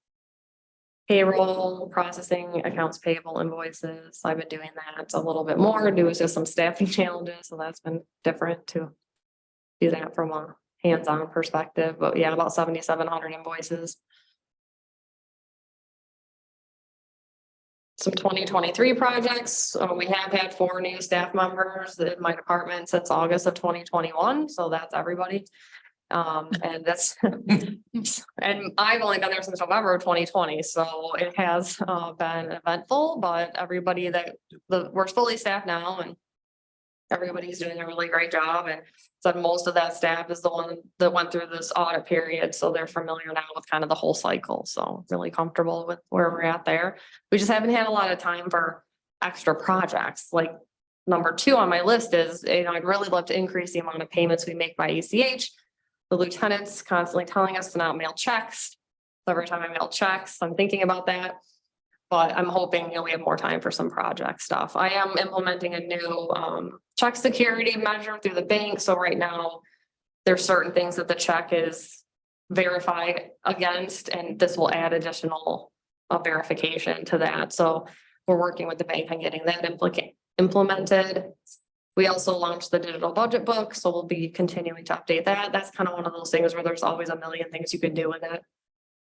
K: Payroll, processing, accounts payable, invoices. I've been doing that a little bit more due to some staffing challenges. So that's been different to do that from a hands-on perspective. But yeah, about 7,700 invoices. Some 2023 projects. We have had 4 new staff members in my department since August of 2021. So that's everybody. And that's, and I've only been there since November of 2020. So it has been eventful, but everybody we're fully staffed now and everybody's doing a really great job. And so most of that staff is the one that went through this audit period. So they're familiar now with kind of the whole cycle. So really comfortable with where we're at there. We just haven't had a lot of time for extra projects. Like number 2 on my list is, you know, I'd really love to increase the amount of payments we make by ACH. The lieutenant's constantly telling us to not mail checks. So every time I mail checks, I'm thinking about that. But I'm hoping, you know, we have more time for some project stuff. I am implementing a new check security measure through the bank. So right now, there's certain things that the check is verified against, and this will add additional verification to that. So we're working with the bank on getting that implemented. We also launched the digital budget book, so we'll be continuing to update that. That's kind of one of those things where there's always a million things you can do with it.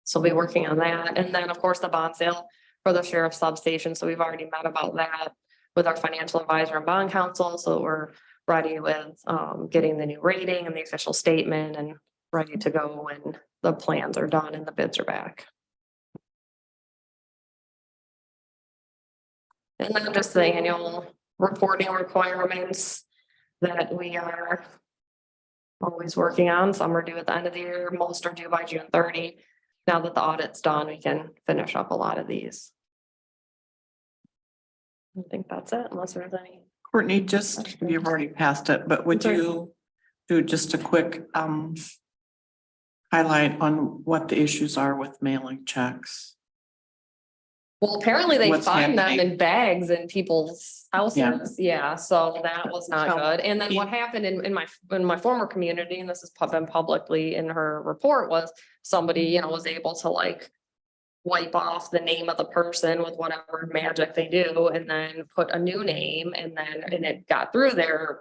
K: So we'll be working on that. And then, of course, the bond sale for the sheriff's substation. So we've already met about that with our financial advisor and bond counsel. So we're ready with getting the new rating and the official statement and ready to go when the plans are done and the bids are back. And then just the annual reporting requirements that we are always working on. Some are due at the end of the year. Most are due by June 30. Now that the audit's done, we can finish up a lot of these. I think that's it, unless there's any.
A: Courtney, just, you've already passed it, but would you do just a quick highlight on what the issues are with mailing checks?
K: Well, apparently they
A: What's
K: find them
A: happening?
K: in bags in people's houses. Yeah, so that was not
A: So-
K: good. And then what happened in my former community, and this has been publicly in her report, was somebody, you know, was able to like wipe off the name of the person with whatever magic they do and then put a new name, and it got through their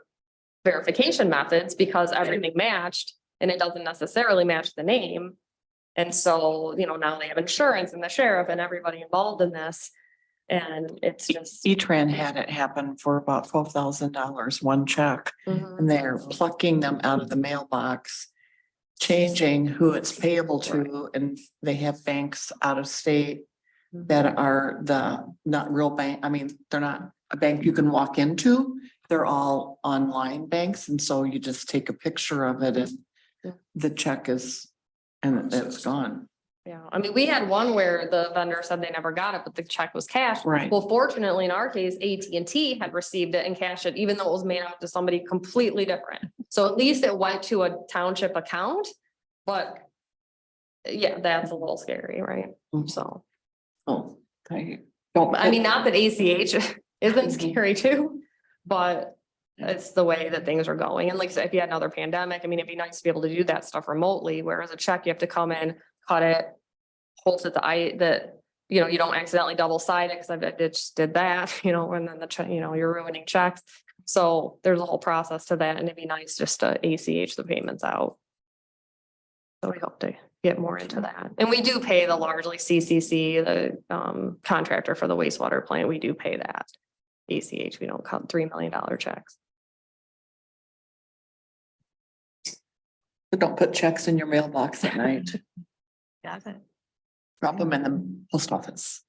K: verification methods because everything matched and it doesn't necessarily match the name. And so, you know, now they have insurance and the sheriff and everybody involved in this. And it's just.
A: E-Tran had it happen for about $12,000, one check, and they're plucking them out of the mailbox, changing who it's payable to, and they have banks out of state that are not real bank. I mean, they're not a bank you can walk into. They're all online banks, and so you just take a picture of it and the check is, and it's gone.
K: Yeah, I mean, we had one where the vendor said they never got it, but the check was cashed.
A: Right.
K: Well, fortunately, in our case, AT&T had received it and cashed it, even though it was made out to somebody completely different. So at least it went to a township account, but yeah, that's a little scary, right? So,
A: Oh, I don't.
K: I mean, not that ACH isn't scary too, but it's the way that things are going. And like I said, if you had another pandemic, I mean, it'd be nice to be able to do that stuff remotely, whereas a check, you have to come in, cut it, hold it that, you know, you don't accidentally double sided, because I just did that, you know, and then the check, you know, you're ruining checks. So there's a whole process to that and it'd be nice just to ACH the payments out. So we hope to get more into that. And we do pay the largely CCC, the contractor for the wastewater plant. We do pay that. ACH, we don't cut $3 million checks.
A: But don't put checks in your mailbox at night.
C: Got it.
A: Drop them in the post office.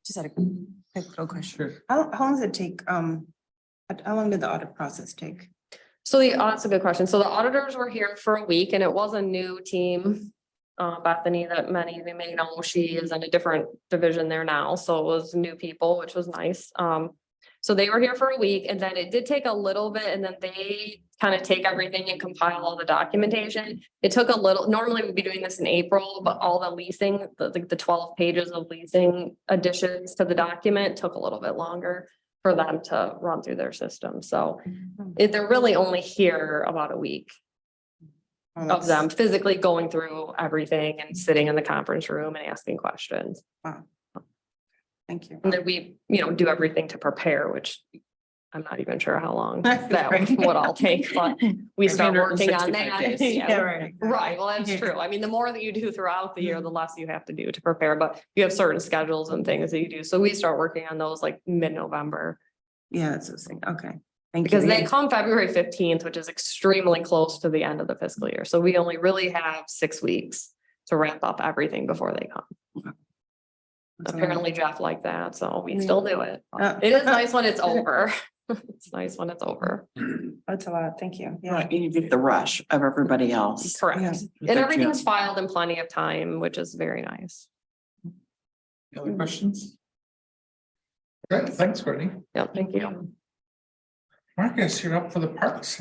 G: Just had a quick question. How long does it take, how long did the audit process take?
K: So that's a good question. So the auditors were here for a week and it was a new team. Bethany, that many of you may know, she is in a different division there now. So it was new people, which was nice. So they were here for a week and then it did take a little bit and then they kind of take everything and compile all the documentation. It took a little, normally we'd be doing this in April, but all the leasing, the 12 pages of leasing additions to the document took a little bit longer for them to run through their system. So they're really only here about a week of them physically going through everything and sitting in the conference room and asking questions.
G: Wow. Thank you.
K: And then we, do everything to prepare, which I'm not even sure how long that
G: Right.
K: would all take, but we start working on
A: 365
K: that.
A: days.
K: Yeah.
G: Right.
K: Right, well, that's true. I mean, the more that you do throughout the year, the less you have to do to prepare, but you have certain schedules and things that you do. So we start working on those like mid-November.
G: Yeah, that's what I was saying. Okay. Thank you.
K: Because they come February 15th, which is extremely close to the end of the fiscal year. So we only really have 6 weeks to wrap up everything before they come. Apparently Jeff liked that, so we still do it. It is nice when it's over. It's nice when it's over.
G: That's a lot. Thank you. Yeah.
A: Right, you get the rush of everybody else.
K: Correct.
G: Yeah.
K: And everything's filed in plenty of time, which is very nice.
B: Any other questions? Great, thanks, Courtney.
K: Yeah, thank you.
B: Marcus, you're up for the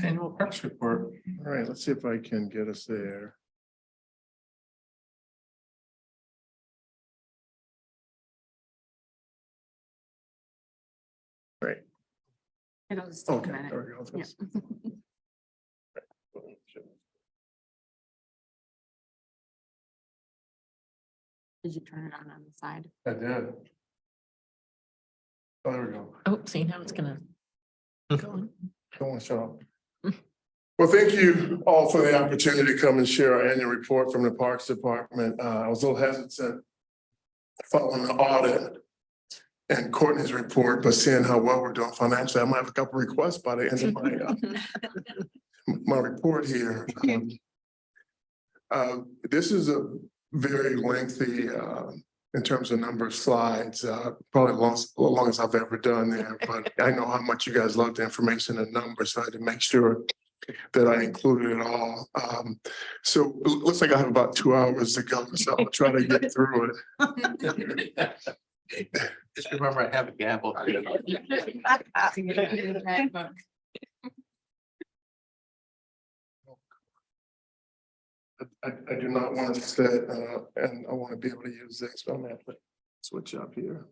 B: annual parks report.
L: All right, let's see if I can get us there. Great.
J: It'll just take a
L: Okay.
J: minute.
L: There we go. I was gonna
J: Yeah. Did you turn it on the side?
L: I did. Oh, there we go.
A: Oh, see, now it's gonna.
L: Don't want to shut up. Well, thank you all for the opportunity to come and share our annual report from the Parks Department. I was a little hesitant following the audit and Courtney's report, but seeing how well we're doing financially, I might have a couple requests by the end of my report here. This is a very lengthy, in terms of number of slides, probably the longest I've ever done there, but I know how much you guys love the information and numbers, so I had to make sure that I included it all. So it looks like I have about 2 hours to go, so I'll try to get through it.
B: Just remember, I have a gavel.
L: I do not want to sit, and I want to be able to use this, but I'm gonna have to switch up here.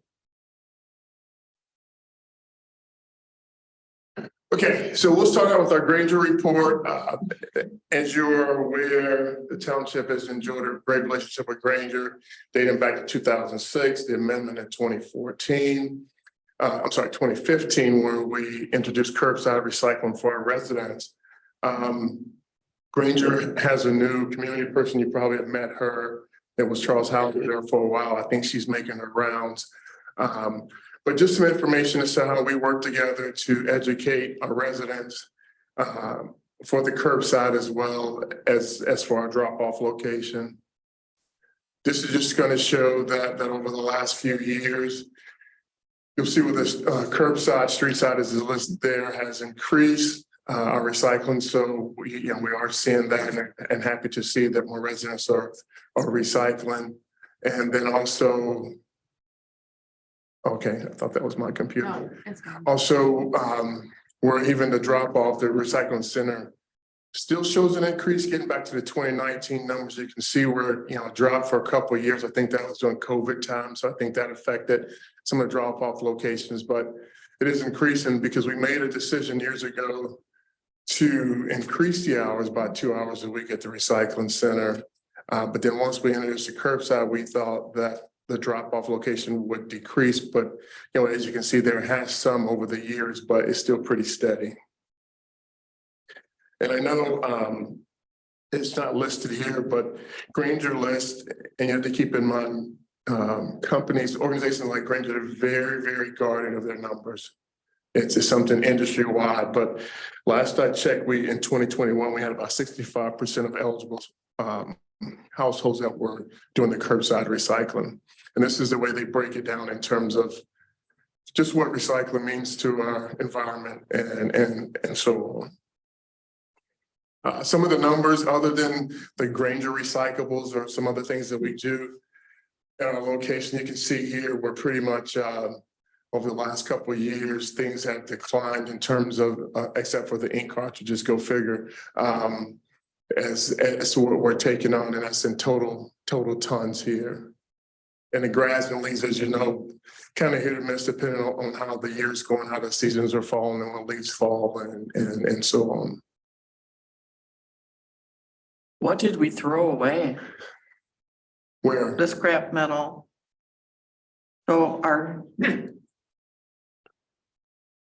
L: Okay, so we'll start out with our Granger report. As you're aware, the township has enjoyed a great relationship with Granger dating back to 2006, the amendment in 2014. 2015, where we introduced curbside recycling for our residents. Granger has a new community person. You probably have met her. It was Charles Howard there for a while. I think she's making her rounds. But just some information as to how we work together to educate our residents for the curbside as well as for our drop-off location. This is just going to show that over the last few years, you'll see where this curbside, street side is listed there has increased our recycling. So we are seeing that and happy to see that more residents are recycling. And then also, okay, I thought that was my computer.
J: No, it's gone.
L: Also, where even the drop off, the recycling center still shows an increase, getting back to the 2019 numbers. You can see where, it dropped for a couple of years. I think that was during COVID time. So I think that affected some of the drop off locations, but it is increasing because we made a decision years ago to increase the hours by 2 hours a week at the recycling center. But then once we introduced the curbside, we thought that the drop-off location would decrease, but as you can see, there has some over the years, but it's still pretty steady. And I know it's not listed here, but Granger lists, and you have to keep in mind, companies, organizations like Granger are very, very guarded of their numbers. It's just something industry-wide, but last I checked, in 2021, we had about 65% of eligible households that were doing the curbside recycling. And this is the way they break it down in terms of just what recycling means to our environment and so on. Some of the numbers, other than the Granger recyclables or some other things that we do at our location, you can see here, we're pretty much over the last couple of years, things have declined in terms of, except for the ink cartridges, go figure, as what we're taking on, and that's in total tons here. And the grass and leaves, as you know, kind of hit or miss depending on how the year's going, how the seasons are falling and when leaves fall and so on.
A: What did we throw away?
L: Where?
A: The scrap metal. So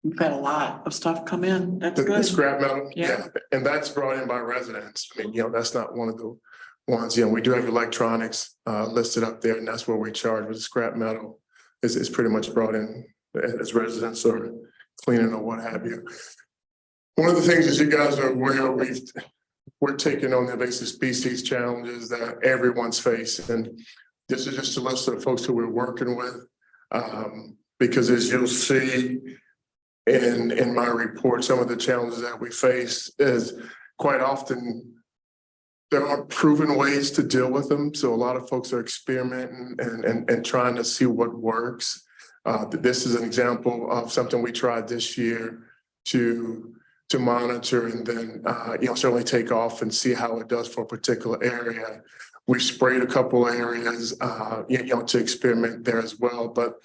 A: we've had a lot of stuff come in. That's
L: The
A: good.
L: scrap metal,
A: Yeah.
L: yeah, and that's brought in by residents. I mean, that's not one of the ones, we do have electronics listed up there, and that's where we charge, with the scrap metal is pretty much brought in as residents or cleaning or what have you. One of the things that you guys are aware of, we're taking on the invasive species challenges that everyone's faced, and this is just a list of the folks who we're working with, because as you'll see in my report, some of the challenges that we face is quite often there aren't proven ways to deal with them. So a lot of folks are experimenting and trying to see what works. This is an example of something we tried this year to monitor and then certainly take off and see how it does for a particular area. We sprayed a couple areas to experiment there as well. But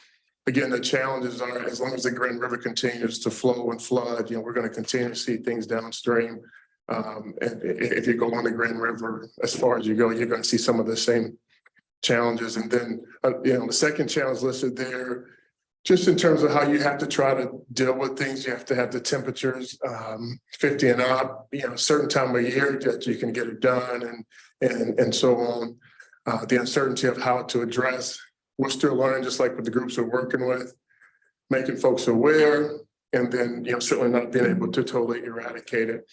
L: again, the challenges are, as long as the Grand River continues to flow and flood, we're going to continue to see things downstream. And if you go on the Grand River, as far as you go, you're going to see some of the same challenges. And then, the second challenge listed there, just in terms of how you have to try to deal with things, you have to have the temperatures 50 and up, a certain time of year that you can get it done and so on. The uncertainty of how to address, we're still learning, just like with the groups we're working with, making folks aware, and then, certainly not being able to totally eradicate it.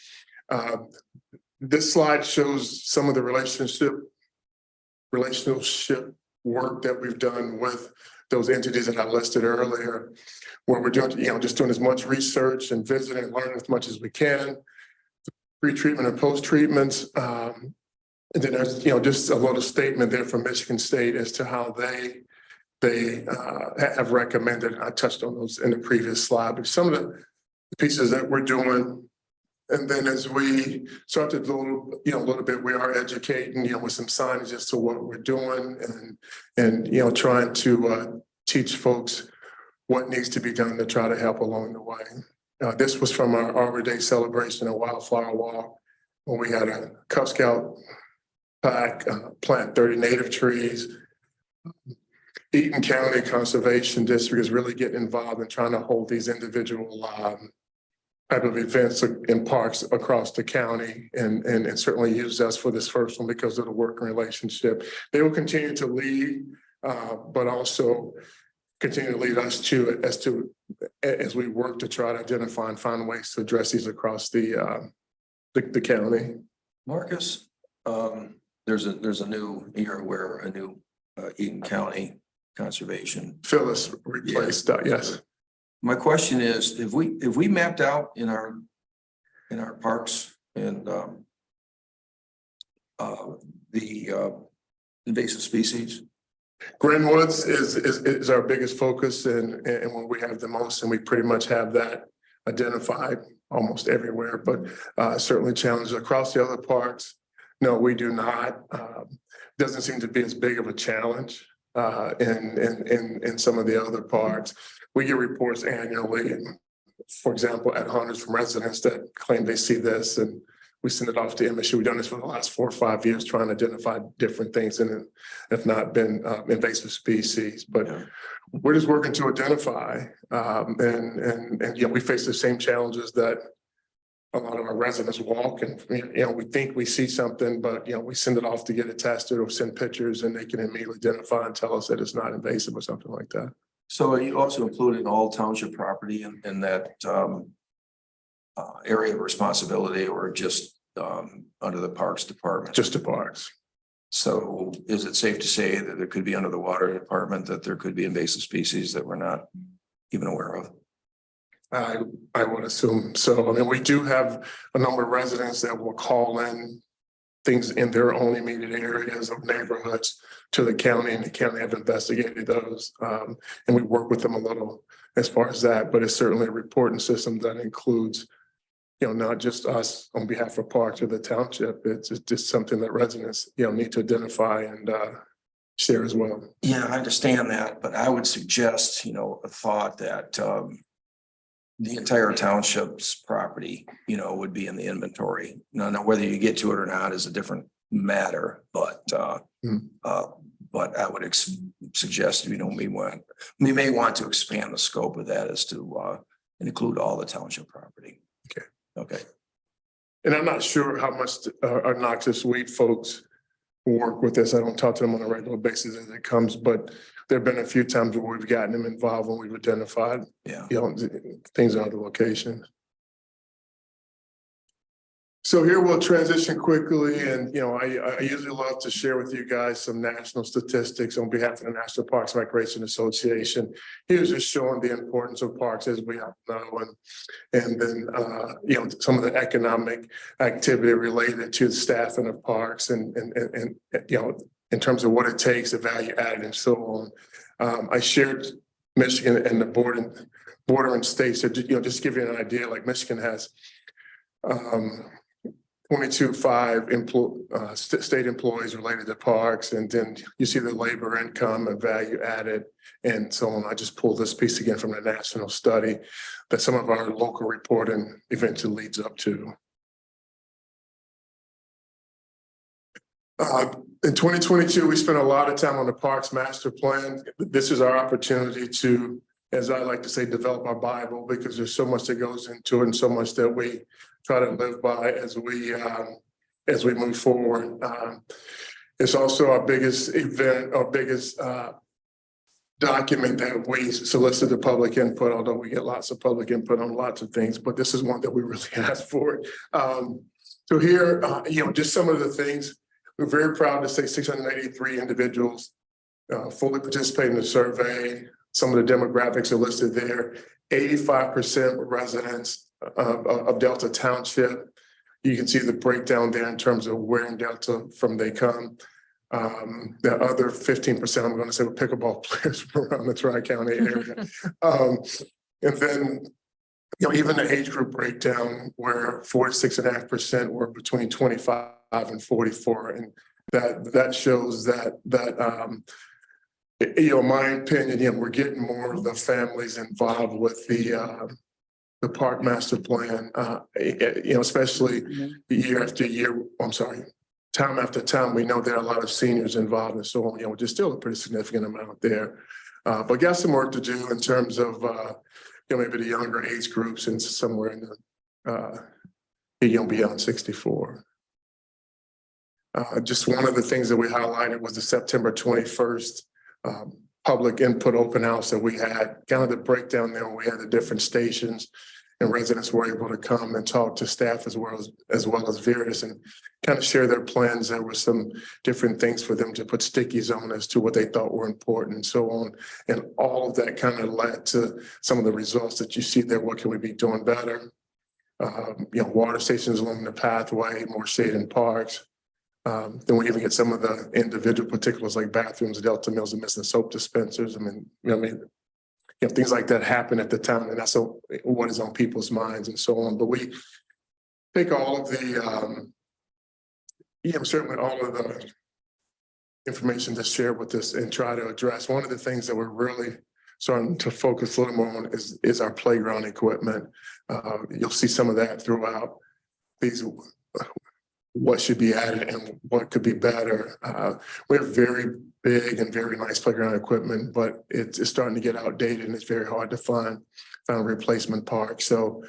L: This slide shows some of the relationship work that we've done with those entities that I listed earlier, where we're doing, just doing as much research and visiting and learning as much as we can, pre-treatment and post-treatments. And then there's, just a little statement there from Michigan State as to how they have recommended. I touched on those in the previous slide, but some of the pieces that we're doing. And then as we start to do a little bit, we are educating, with some signage as to what we're doing and trying to teach folks what needs to be done to try to help along the way. This was from our Arbor Day celebration and Wildflower Walk, when we had a Cub Scout pack, plant 30 native trees. Eaton County Conservation District is really getting involved in trying to hold these individual type of events in parks across the county and certainly use us for this first one because of the working relationship. They will continue to lead, but also continue to lead us as we work to try to identify and find ways to address these across the county.
E: Marcus, there's a new, you're aware, a new Eaton County Conservation.
L: Phyllis replaced, yes.
E: My question is, if we mapped out in our parks and the invasive species?
L: Grand Woods is our biggest focus and where we have the most, and we pretty much have that identified almost everywhere, but certainly challenges across the other parks. No, we do not. Doesn't seem to be as big of a challenge in some of the other parks. We get reports annually, for example, at Hunters from residents that claim they see this, and we send it off to MSU. We've done this for the last 4 or 5 years, trying to identify different things and it have not been invasive species, but we're just working to identify and we face the same challenges that a lot of our residents walk and, we think we see something, but, we send it off to get it tested or send pictures and they can immediately identify and tell us that it's not invasive or something like that.
E: So are you also including all township property in that area of responsibility or just under the Parks Department?
L: Just the parks.
E: So is it safe to say that it could be under the Water Department, that there could be invasive species that we're not even aware of?
L: I would assume so. I mean, we do have a number of residents that will call in things in their own immediate areas of neighborhoods to the county, and the county have investigated those. And we work with them a little as far as that, but it's certainly a reporting system that includes, not just us on behalf of parks or the township. It's just something that residents, need to identify and share as well.
E: Yeah, I understand that, but I would suggest, a thought that the entire township's property, would be in the inventory. Now, whether you get to it or not is a different matter, but I would suggest, we may want to expand the scope of that as to include all the township property. Okay.
L: And I'm not sure how much our noxious weed folks work with this. I don't talk to them on a regular basis as it comes, but there've been a few times where we've gotten them involved when we've identified, things in other locations. So here we'll transition quickly, and I usually love to share with you guys some national statistics on behalf of the National Parks and Recreation Association. Here's just showing the importance of parks as we all know, and then some of the economic activity related to the staffing of parks and in terms of what it takes, the value added, and so on. I shared Michigan and the bordering states. So just give you an idea. Like Michigan has 22.5 state employees related to parks, and then you see the labor income and value added and so on. I just pulled this piece again from the national study that some of our local reporting eventually leads up to. In 2022, we spent a lot of time on the Parks Master Plan. This is our opportunity to, as I like to say, develop our Bible, because there's so much that goes into it and so much that we try to live by as we move forward. It's also our biggest event, our biggest document that we solicit the public input, although we get lots of public input on lots of things, but this is one that we really asked for. So here, just some of the things. We're very proud to say 683 individuals fully participate in the survey. Some of the demographics are listed there. 85% were residents of Delta Township. You can see the breakdown there in terms of where in Delta from they come. The other 15%, I'm going to say, were pickleball players from around the Tri-County area. And then, even the age group breakdown, where 46.5% were between 25 and 44, and that shows that in my opinion, we're getting more of the families involved with the Park Master Plan, especially year after year. I'm sorry, time after time. We know there are a lot of seniors involved and so on. There's still a pretty significant amount there, but got some work to do in terms of maybe the younger age groups and somewhere in the beyond 64. Just one of the things that we highlighted was the September 21st public input open house that we had, kind of the breakdown there. We had the different stations and residents were able to come and talk to staff as well as various and kind of share their plans. There were some different things for them to put stickies on as to what they thought were important and so on. And all of that kind of led to some of the results that you see there. What can we be doing better? Water stations along the pathway, more shade in parks. Then we even get some of the individual particulars like bathrooms, Delta Mills, and missing soap dispensers. Things like that happen at the time, and that's what is on people's minds and so on. But we take all of the, certainly all of the information that's shared with us and try to address. One of the things that we're really starting to focus a little more on is our playground equipment. You'll see some of that throughout these what should be added and what could be better. We have very big and very nice playground equipment, but it's starting to get outdated and it's very hard to find a replacement park. So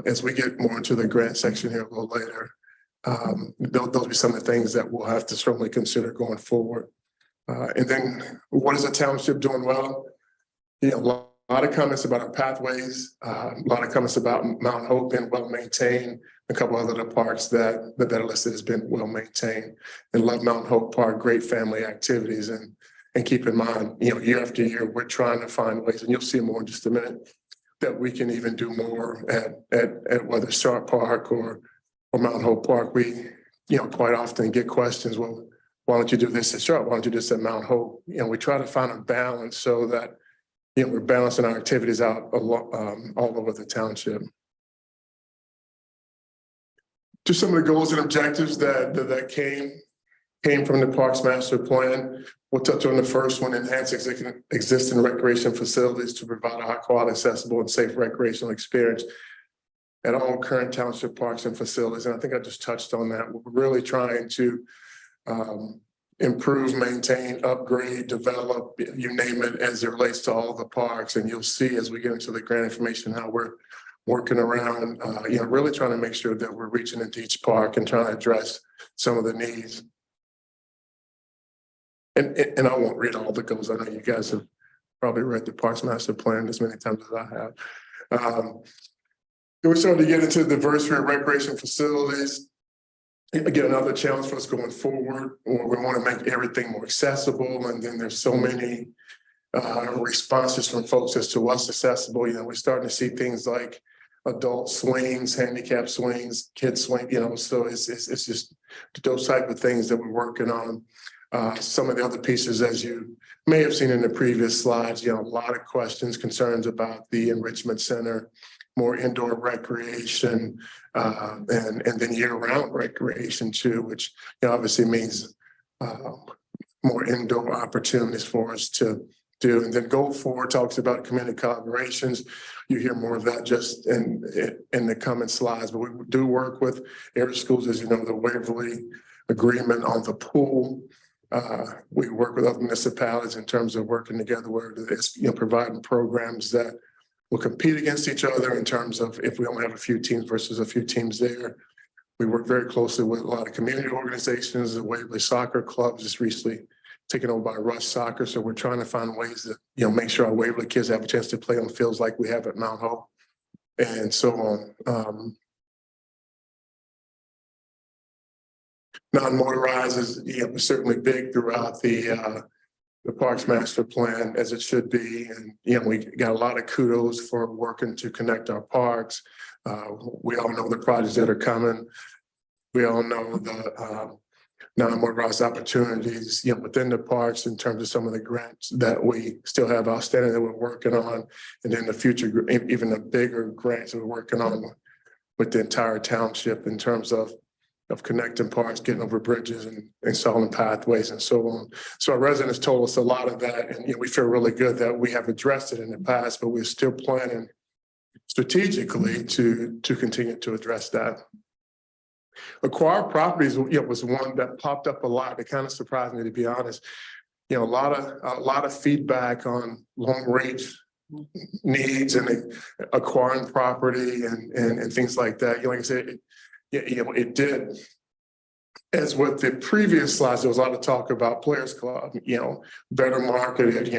L: as we get more into the grant section here a little later, those be some of the things that we'll have to certainly consider going forward. And then what is the township doing well? A lot of comments about our pathways, a lot of comments about Mount Hope being well maintained, a couple other parks that are listed has been well maintained. And love Mount Hope Park, great family activities. And keep in mind, year after year, we're trying to find ways, and you'll see more in just a minute, that we can even do more at whether Sharp Park or Mount Hope Park. We, quite often get questions, well, why don't you do this at Sharp? Why don't you do this at Mount Hope? We try to find a balance so that we're balancing our activities out all over the township. Just some of the goals and objectives that came from the Parks Master Plan. We'll touch on the first one: enhance existing recreation facilities to provide a high quality, accessible, and safe recreational experience at all current township parks and facilities. And I think I just touched on that. We're really trying to improve, maintain, upgrade, develop, you name it, as it relates to all the parks. And you'll see as we get into the grant information how we're working around, really trying to make sure that we're reaching into each park and trying to address some of the needs. And I won't read all the goals. I know you guys have probably read the Parks Master Plan as many times as I have. We're starting to get into diversity of recreation facilities. Again, another challenge for us going forward. We want to make everything more accessible, and then there's so many responses from folks as to what's accessible. We're starting to see things like adult swings, handicap swings, kids swing. So it's just those type of things that we're working on. Some of the other pieces, as you may have seen in the previous slides, a lot of questions, concerns about the enrichment center, more indoor recreation, and then year-round recreation too, which obviously means more indoor opportunities for us to do. And then Goal 4 talks about community collaborations. You hear more of that just in the coming slides, but we do work with area schools, as you know, the Waverly agreement on the pool. We work with other municipalities in terms of working together where it's providing programs that will compete against each other in terms of if we only have a few teams versus a few teams there. We work very closely with a lot of community organizations. The Waverly Soccer Club just recently taken over by Rush Soccer. So we're trying to find ways to make sure our Waverly kids have a chance to play on fields like we have at Mount Hope and so on. Non-motorized is certainly big throughout the Parks Master Plan, as it should be. And, we got a lot of kudos for working to connect our parks. We all know the projects that are coming. We all know the non-motorized opportunities, within the parks in terms of some of the grants that we still have outstanding that we're working on. And then the future, even the bigger grants that we're working on with the entire township in terms of connecting parks, getting over bridges and installing pathways and so on. So our residents told us a lot of that, and we feel really good that we have addressed it in the past, but we're still planning strategically to continue to address that. Acquired properties, was one that popped up a lot. It kind of surprised me, to be honest. A lot of feedback on long range needs and acquiring property and things like that. Like I said, it did. As with the previous slides, there was a lot of talk about Players Club, better marketed,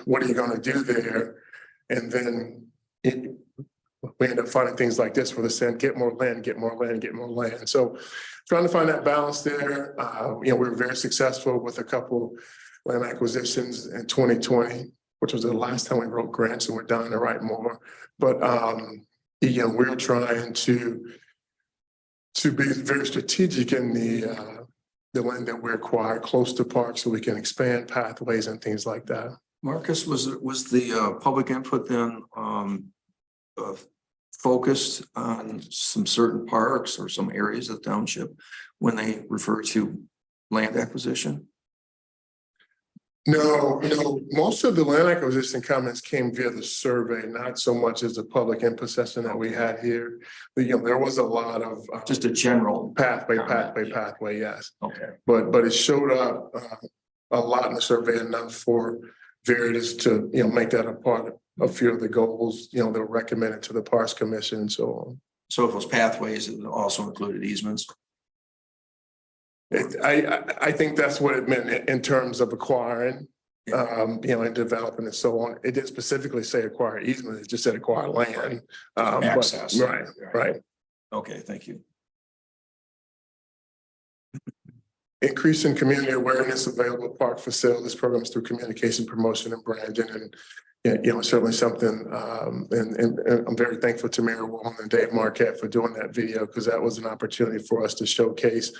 L: what are you going to do there? And then we end up finding things like this where they said, get more land, get more land, get more land. So trying to find that balance there. We were very successful with a couple land acquisitions in 2020, which was the last time we wrote grants, and we're down to write more. But we're trying to be very strategic in the land that we acquire close to parks so we can expand pathways and things like that.
E: Marcus, was the public input then focused on some certain parks or some areas of the township when they refer to land acquisition?
L: No, most of the land acquisition comments came via the survey, not so much as the public input session that we had here. But, there was a lot of
E: Just a general.
L: pathway, yes.
E: Okay.
L: But it showed up a lot in the survey, enough for Veritas to, make that a part of a few of the goals, that were recommended to the Parks Commission and so on.
E: So if those pathways it also included easements.
L: I think that's what it meant in terms of acquiring, and developing and so on. It didn't specifically say acquire easement, it just said acquire land.
E: Access.
L: Right.
E: Okay, thank you.
L: Increasing community awareness of available park facilities programs through communication, promotion and branding and, certainly something, and I'm very thankful to Mayor Wallman and Dave Marquette for doing that video because that was an opportunity for us to showcase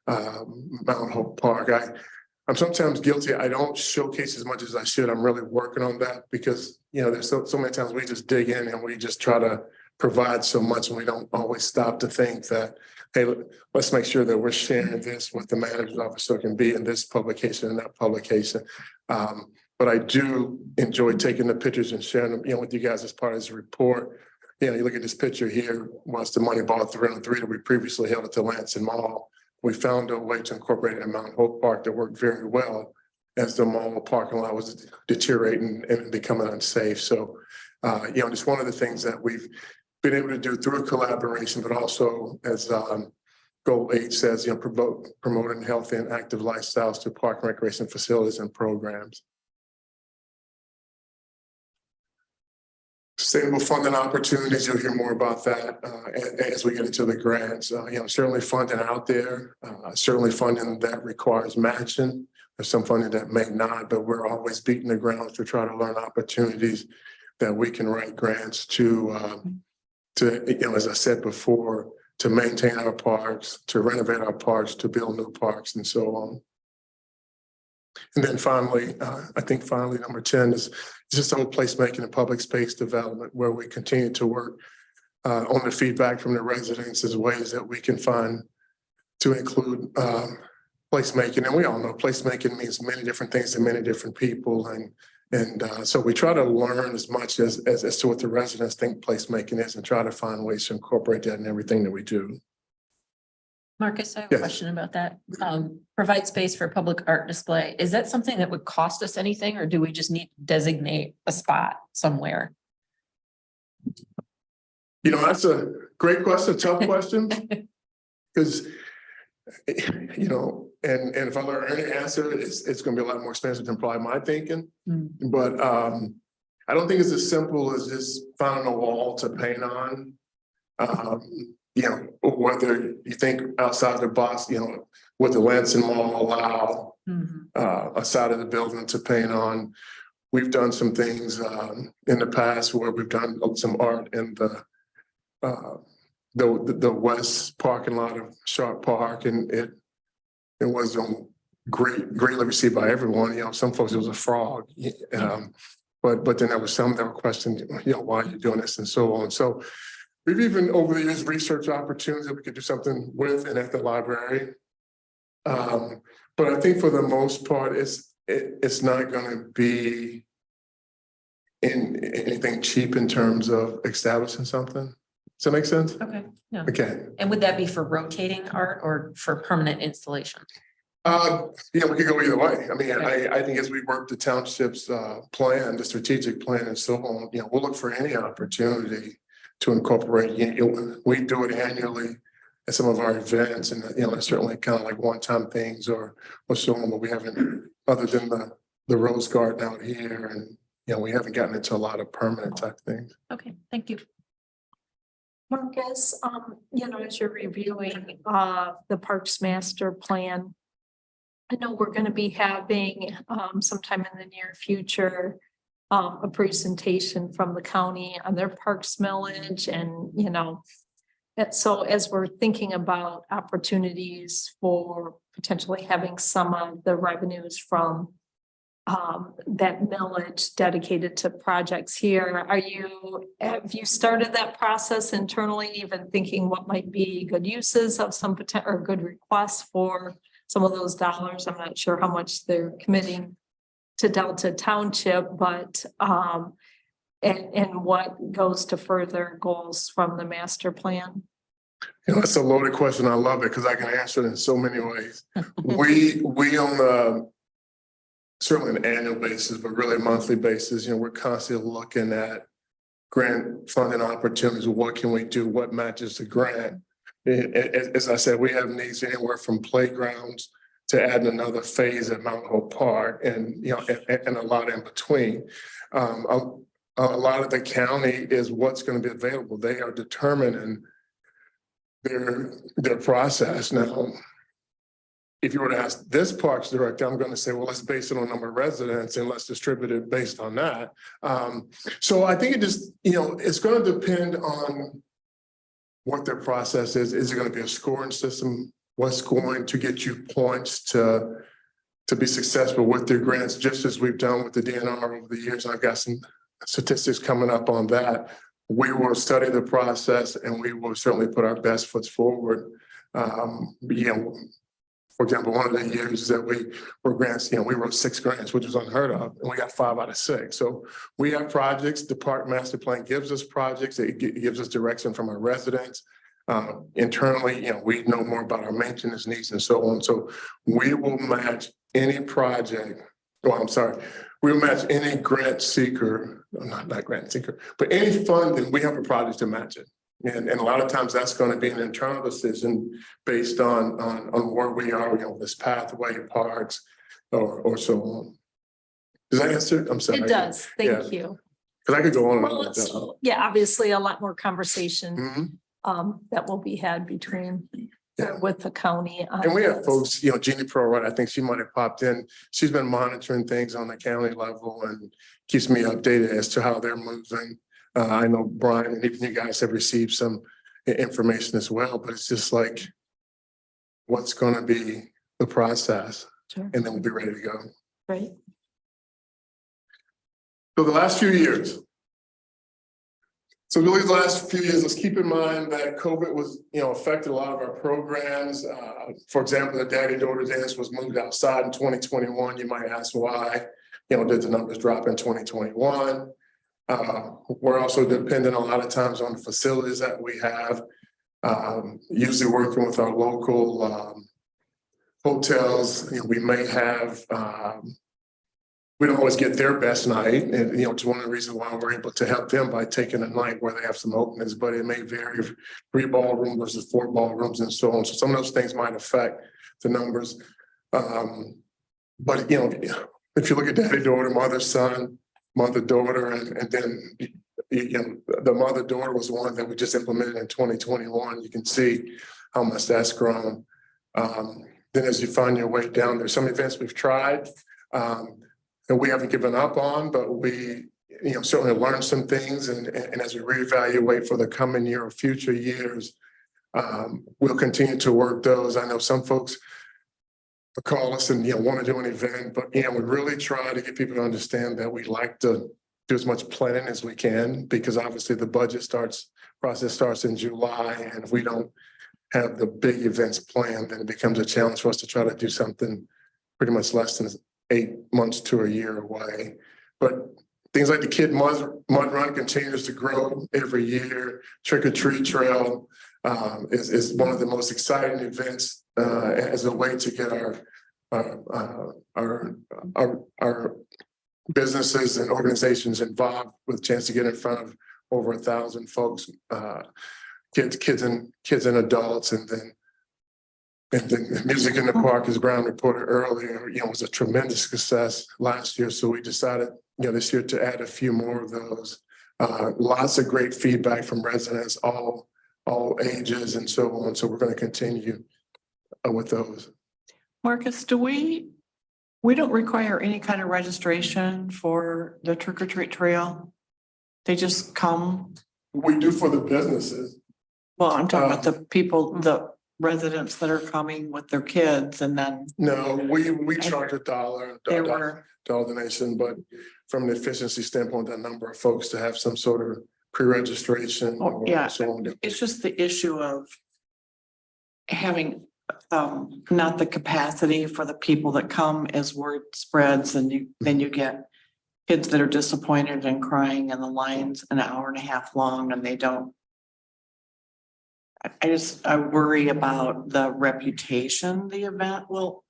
L: Mount Hope Park. I'm sometimes guilty. I don't showcase as much as I should. I'm really working on that because, there's so many times we just dig in and we just try to provide so much and we don't always stop to think that, hey, let's make sure that we're sharing this with the manager's office so it can be in this publication and that publication. But I do enjoy taking the pictures and sharing them, with you guys as part of this report. You look at this picture here, once the Moneyball 303 that we previously held at the Lansing Mall. We found a way to incorporate it in Mount Hope Park that worked very well as the mall parking lot was deteriorating and becoming unsafe. So, it's one of the things that we've been able to do through a collaboration, but also as Goal 8 says, promoting healthy and active lifestyles through park and recreation facilities and programs. Sustainable funding opportunities, you'll hear more about that as we get into the grants. Certainly funding out there, certainly funding that requires matching. There's some funding that may not, but we're always beating the ground to try to learn opportunities that we can write grants to, as I said before, to maintain our parks, to renovate our parks, to build new parks and so on. And then finally, I think number 10 is just on placemaking and public space development, where we continue to work on the feedback from the residents as ways that we can find to include placemaking. And we all know placemaking means many different things to many different people. And so we try to learn as much as to what the residents think placemaking is and try to find ways to incorporate that in everything that we do.
M: Marcus, I have a
L: Yes.
M: question about that. Provide space for public art display. Is that something that would cost us anything, or do we just need to designate a spot somewhere?
L: That's a great question, tough question. Because, and if I learn any answer, it's going to be a lot more expensive than probably my thinking. But I don't think it's as simple as just finding a wall to paint on. Whether you think outside the box, what the Lansing Mall allow a side of the building to paint on. We've done some things in the past where we've done some art in the west parking lot of Sharp Park, and it was greatly received by everyone. Some folks it was a frog, but then there was some that were questioning, why are you doing this and so on. So we've even over the years researched opportunities that we could do something with and at the library. But I think for the most part, it's not going to be in anything cheap in terms of establishing something. Does that make sense?
M: Okay. Yeah.
L: Okay.
M: And would that be for rotating art or for permanent installation?
L: We could go either way. I mean, I think as we work the township's plan, the strategic plan and so on, we'll look for any opportunity to incorporate. We do it annually at some of our events, and it's certainly kind of like one-time things or so on, but we haven't, other than the Rose Garden out here, and we haven't gotten into a lot of permanent type things.
M: Okay, thank you.
C: Marcus, as you're reviewing the Parks Master Plan, I know we're going to be having sometime in the near future a presentation from the county on their parks millage, and so as we're thinking about opportunities for potentially having some of the revenues from that millage dedicated to projects here, have you started that process internally, even thinking what might be good uses of some potential or good requests for some of those dollars? I'm not sure how much they're committing to Delta Township, but, and what goes to further goals from the master plan?
L: You know, that's a loaded question. I love it because I can answer it in so many ways. We on certainly an annual basis, but really a monthly basis, you know, we're constantly looking at grant funding opportunities. What can we do? What matches the grant? As I said, we have needs anywhere from playgrounds to adding another phase at Mount Hope Park, and you know, and a lot in between. A lot of the county is what's going to be available. They are determining their process. Now, if you were to ask this parks director, I'm going to say, well, let's base it on number of residents and let's distribute it based on that. So I think it just, you know, it's going to depend on what their process is. Is it going to be a scoring system? What's going to get you points to be successful with their grants, just as we've done with the DNR over the years? I've got some statistics coming up on that. We will study the process and we will certainly put our best foot forward. You know, for example, one of the years that we were grants, you know, we wrote 6 grants, which was unheard of, and we got 5 out of 6. So we have projects. The park master plan gives us projects. It gives us direction from our residents. Internally, you know, we know more about our maintenance needs and so on. So we will match any project. Well, I'm sorry. We will match any grant seeker, not grant seeker, but any funding. We have a project to match it. And a lot of times that's going to be an internal decision based on where we are, you know, this pathway, parks, or so on. Does that answer? I'm sorry.
C: It does. Thank you.
L: Because I could go on and
C: Well,
L: on.
C: let's- yeah, obviously a lot more conversation
L: Mhm.
C: that will be had between
L: Yeah.
C: with the county. on
L: And we have
C: this.
L: folks, you know, Jeannie Perlwright, I think she might have popped in. She's been monitoring things on the county level and keeps me updated as to how they're moving. I know Brian and even you guys have received some information as well, but it's just like, what's going to be the process?
C: Sure.
L: And then we'll be ready to go.
C: Right.
L: So the last few years. So really the last few years, let's keep in mind that COVID was, you know, affected a lot of our programs. For example, the Daddy Daughter Dance was moved outside in 2021. You might ask why, you know, did the numbers drop in 2021? We're also dependent a lot of times on the facilities that we have, usually working with our local hotels. You know, we may have, we don't always get their best night. And, you know, it's one of the reasons why we're able to help them by taking a night where they have some openings, but it may vary 3 ballrooms versus 4 ballrooms and so on. So some of those things might affect the numbers. But, you know, if you look at daddy, daughter, mother, son, mother, daughter, and then, you know, the mother, daughter was one that we just implemented in 2021. You can see how much that's grown. Then as you find your way down, there's some events we've tried that we haven't given up on, but we, you know, certainly learned some things. And as we reevaluate for the coming year or future years, we'll continue to work those. I know some folks call us and, you know, want to do an event, but, you know, we really try to get people to understand that we like to do as much planning as we can, because obviously the budget process starts in July. And if we don't have the big events planned, then it becomes a challenge for us to try to do something pretty much less than 8 months to a year away. But things like the Kid Mud Run continues to grow every year. Trick or Treat Trail is one of the most exciting events as a way to get our businesses and organizations involved, with a chance to get in front of over 1,000 folks, kids and adults. And then Music in the Park, as Brown reported earlier, you know, was a tremendous success last year. So we decided, you know, this year to add a few more of those. Lots of great feedback from residents, all ages and so on. So we're going to continue with those.
A: Marcus, we don't require any kind of registration for the trick or treat trail? They just come?
L: We do for the businesses.
A: Well, I'm talking about the people, the residents that are coming with their kids, and then.
L: No, we charge $1 donation, but from an efficiency standpoint, that number of folks to have some sort of pre-registration.
A: Yeah,
L: so on.
A: it's just the issue of having not the capacity for the people that come as word spreads and then you get kids that are disappointed and crying and the line's an hour and a half long and they don't. I worry about the reputation the event will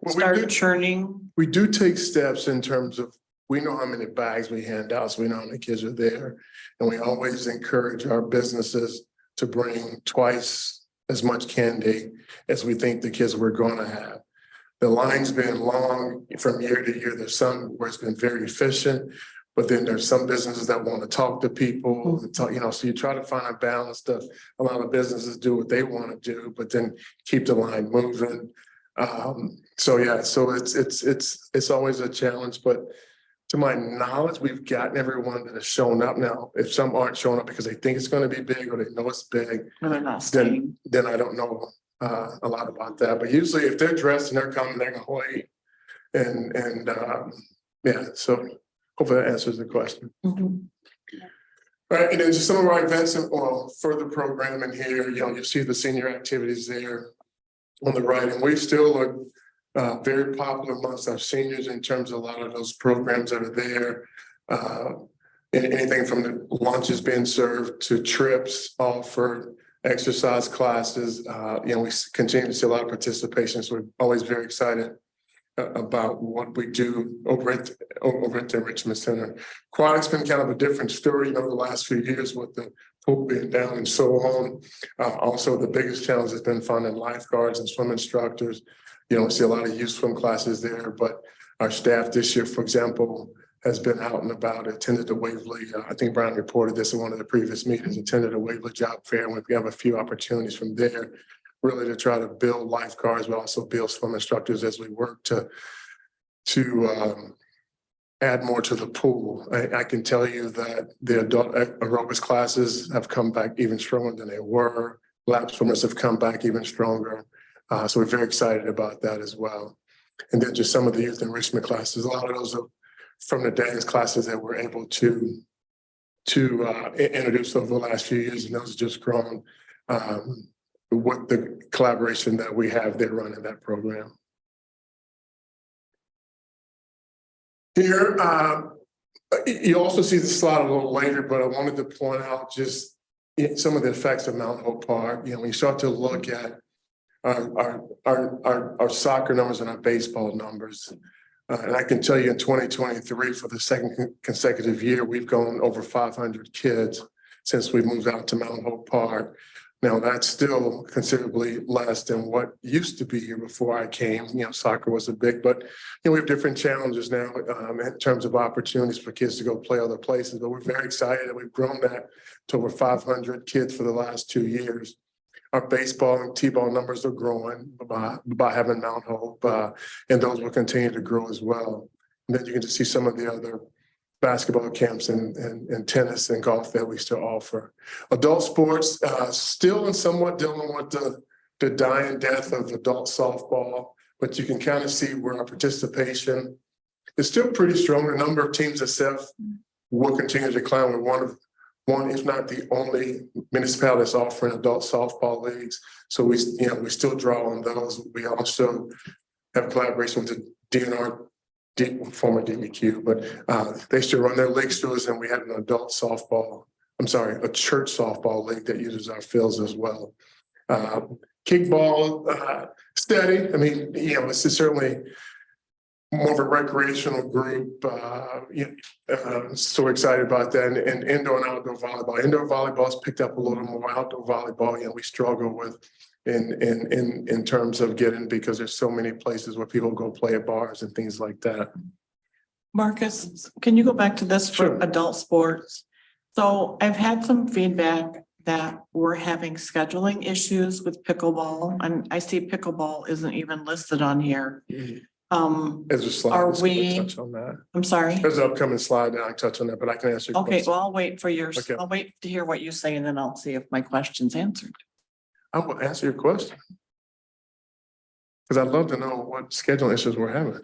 A: start churning.
L: We do take steps in terms of, we know how many bags we hand out, so we know how many kids are there. And we always encourage our businesses to bring twice as much candy as we think the kids we're going to have. The line's been long from year to year. There's some where it's been very efficient, but then there's some businesses that want to talk to people, talk, so you try to find a balance. A lot of businesses do what they want to do, but then keep the line moving. So it's always a challenge, but to my knowledge, we've gotten everyone that has shown up. Now, if some aren't showing up because they think it's going to be big or they know it's big, then I don't know a lot about that. But usually if they're dressed and they're coming, they're going to wait. So hopefully that answers the question.
A: Mm-hmm.
L: All right, and then just some of our events or further programming here, you see the senior activities there on the right, and we still are very popular amongst our seniors in terms of a lot of those programs that are there. Anything from the lunches being served to trips offered, exercise classes. We continue to see a lot of participation, so we're always very excited about what we do over at the Enrichment Center. Aquatic's been kind of a different story, the last few years with the pool being down and so on. Also, the biggest challenge has been finding lifeguards and swim instructors. You don't see a lot of youth swim classes there, but our staff this year, for example, has been out and about, attended the Waverly. I think Brian reported this in one of the previous meetings, attended a Waverly job fair, and we have a few opportunities from there really to try to build lifeguards, but also build swim instructors as we work to add more to the pool. I can tell you that the adult aerobics classes have come back even stronger than they were. Lap swimmers have come back even stronger. So we're very excited about that as well. And then just some of the youth enrichment classes, a lot of those are from the dance classes that we're able to introduce over the last few years, and those have just grown with the collaboration that we have there running that program. Here, you also see the slide a little later, but I wanted to point out just some of the effects of Mount Hope Park. When you start to look at our soccer numbers and our baseball numbers. And I can tell you in 2023, for the second consecutive year, we've gone over 500 kids since we moved out to Mount Hope Park. Now, that's still considerably less than what used to be here before I came. Soccer was a big, but we have different challenges now in terms of opportunities for kids to go play other places. But we're very excited that we've grown that to over 500 kids for the last 2 years. Our baseball and T-ball numbers are growing by having Mount Hope, and those will continue to grow as well. And then you can just see some of the other basketball camps and tennis and golf that we still offer. Adult sports, still and somewhat dealing with the dying death of adult softball, but you can kind of see where our participation is still pretty strong. The number of teams itself will continue to decline. We're one, if not the only municipality that's offering adult softball leagues. So we still draw on those. We also have collaboration with the DNR, former DEQ, but they still run their leagues through us, and we have an adult softball, a church softball league that uses our fields as well. Kickball, steady. This is certainly more of a recreational group. So excited about that. And indoor and outdoor volleyball. Indoor volleyball's picked up a little more. Outdoor volleyball, we struggle with in terms of getting, because there's so many places where people go play at bars and things like that.
A: Marcus, can you go back to this for
L: Sure.
A: adult sports? So I've had some feedback that we're having scheduling issues with pickleball, and I see pickleball isn't even listed on here.
L: There's a slide
A: Are
L: that's gonna
A: we-
L: touch on that.
A: I'm sorry.
L: There's an upcoming slide that I touch on that, but I can answer your
A: Okay,
L: question.
A: well, I'll wait for yours.
L: Okay.
A: I'll wait to hear what you say and then I'll see if my question's answered.
L: I will answer your question. Because I'd love to know what scheduling issues we're having.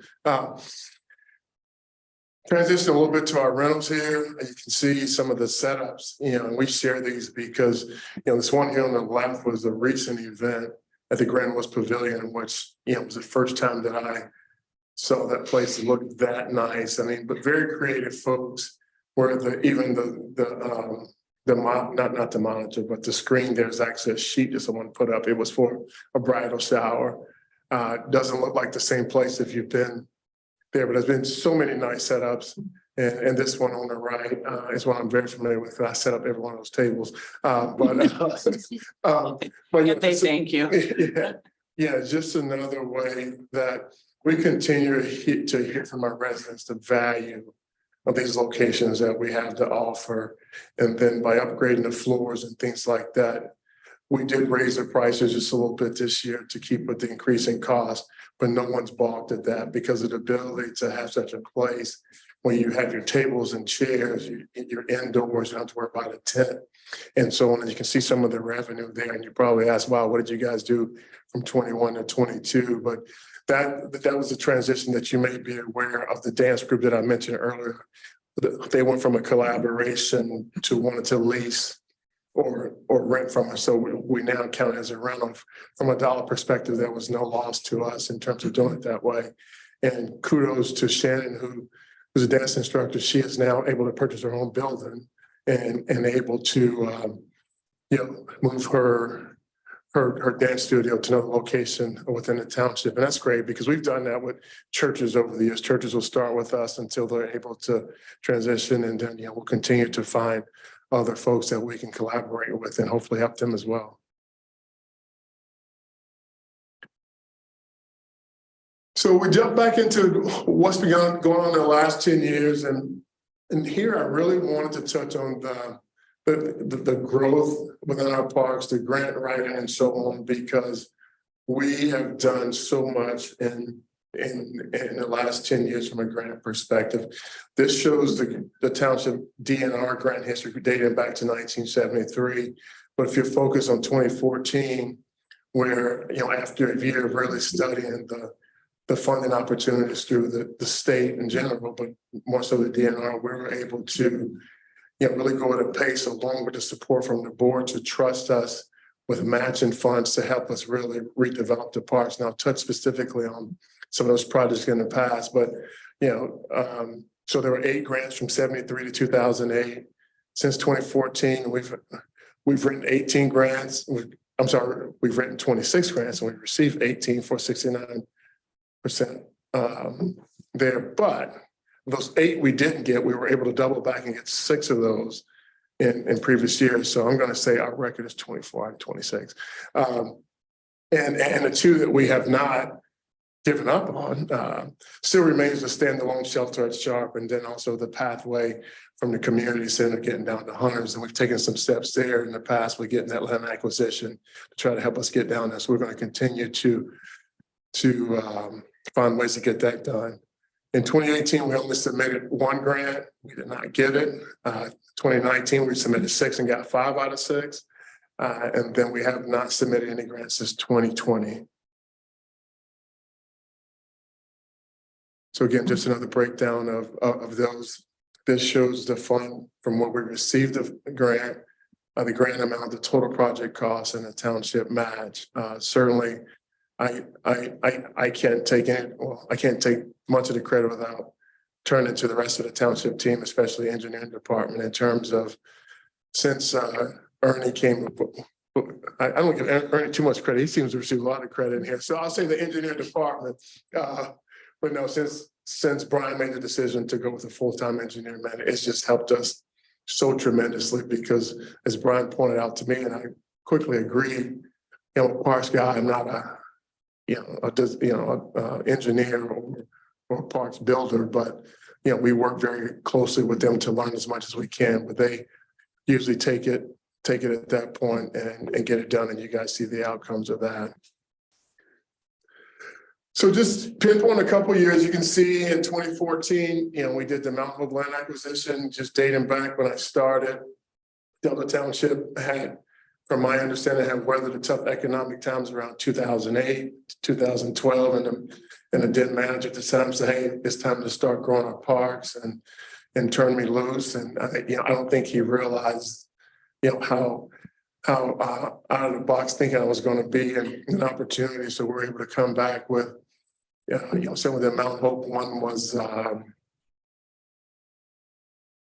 L: Transition a little bit to our rentals here. You can see some of the setups, and we share these because, this one here on the left was a recent event at the Grand West Pavilion, which, was the first time that I saw that place look that nice. I mean, but very creative folks where not the monitor, but the screen, there's actually a sheet that someone put up. It was for a bridal shower. Doesn't look like the same place if you've been there, but there's been so many nice setups. And this one on the right is one I'm very familiar with. I set up every one of those tables. But
A: They thank you.
L: Yeah, just another way that we continue to hear from our residents the value of these locations that we have to offer. And then by upgrading the floors and things like that, we did raise the prices just a little bit this year to keep with the increasing cost, but no one's balked at that because of the ability to have such a place where you have your tables and chairs, you're indoors, you don't have to worry about a tent and so on. And you can see some of the revenue there. And you probably ask, wow, what did you guys do from 21 to 22? But that was the transition that you may be aware of the dance group that I mentioned earlier. They went from a collaboration to wanting to lease or rent from us. So we now count it as a rental. From a dollar perspective, there was no loss to us in terms of doing it that way. And kudos to Shannon, who's a dance instructor. She is now able to purchase her own building and able to move her dance studio to another location within the township. And that's great because we've done that with churches over the years. Churches will start with us until they're able to transition. And then, we'll continue to find other folks that we can collaborate with and hopefully help them as well. So we jump back into what's been going on in the last 10 years. And here I really wanted to touch on the growth within our parks, the grant writing and so on, because we have done so much in the last 10 years from a grant perspective. This shows the township DNR grant history dating back to 1973. But if you focus on 2014, where, after a year of really studying the funding opportunities through the state in general, but more so the DNR, we were able to really go at a pace along with the support from the board to trust us with matching funds to help us really redevelop the parks. Now, I'll touch specifically on some of those projects in the past, but, so there were 8 grants from 73 to 2008. Since 2014, we've written 18 grants. We've written 26 grants and we've received 18 for 69% there. But those 8 we didn't get, we were able to double back and get 6 of those in previous years. So I'm going to say our record is 24 and 26. And the 2 that we have not given up on still remains the standalone shelter at Sharp, and then also the pathway from the community center getting down to Hunters. And we've taken some steps there in the past with getting that land acquisition to try to help us get down there. So we're going to continue to find ways to get that done. In 2018, we only submitted 1 grant. We did not get it. 2019, we submitted 6 and got 5 out of 6. And then we have not submitted any grants since 2020. So again, just another breakdown of those. This shows the fund from what we received the grant amount, the total project cost, and the township match. Certainly, I can't take much of the credit without turning to the rest of the township team, especially engineering department, in terms of since Ernie came. I don't give Ernie too much credit. He seems to receive a lot of credit in here. So I'll say the engineering department. But no, since Brian made the decision to go with a full-time engineer, man, it's just helped us so tremendously because, as Brian pointed out to me, and I quickly agree, parks guy, I'm not engineer or parks builder, but we work very closely with them to learn as much as we can. But they usually take it at that point and get it done, and you guys see the outcomes of that. So just pinpoint a couple of years, you can see in 2014, we did the Mount Hope land acquisition, just dating back when I started. Delta Township had, from my understanding, had weathered the tough economic times around 2008, 2012, and the then manager at the time said, "Hey, it's time to start growing our parks and turn me loose." And I don't think he realized, how how out of the box thinking I was going to be and an opportunity. So we're able to come back with, some of the Mount Hope one was,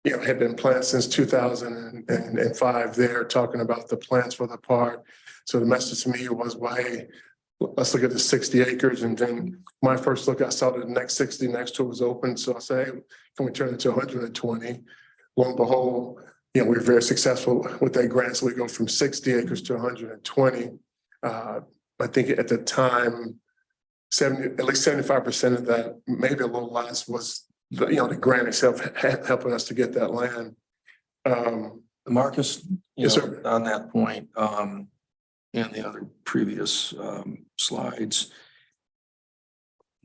L: had been planned since 2005 there, talking about the plans for the park. So the message to me was, why, let's look at the 60 acres. And then my first look, I saw the next 60 next to it was open. So I say, can we turn it to 120? Lo and behold, we were very successful with that grant. So we go from 60 acres to 120. I think at the time, at least 75% of that, maybe a little less, was the grant itself helping us to get that land.
E: Marcus,
L: Yes, sir.
E: on that point, and the other previous slides,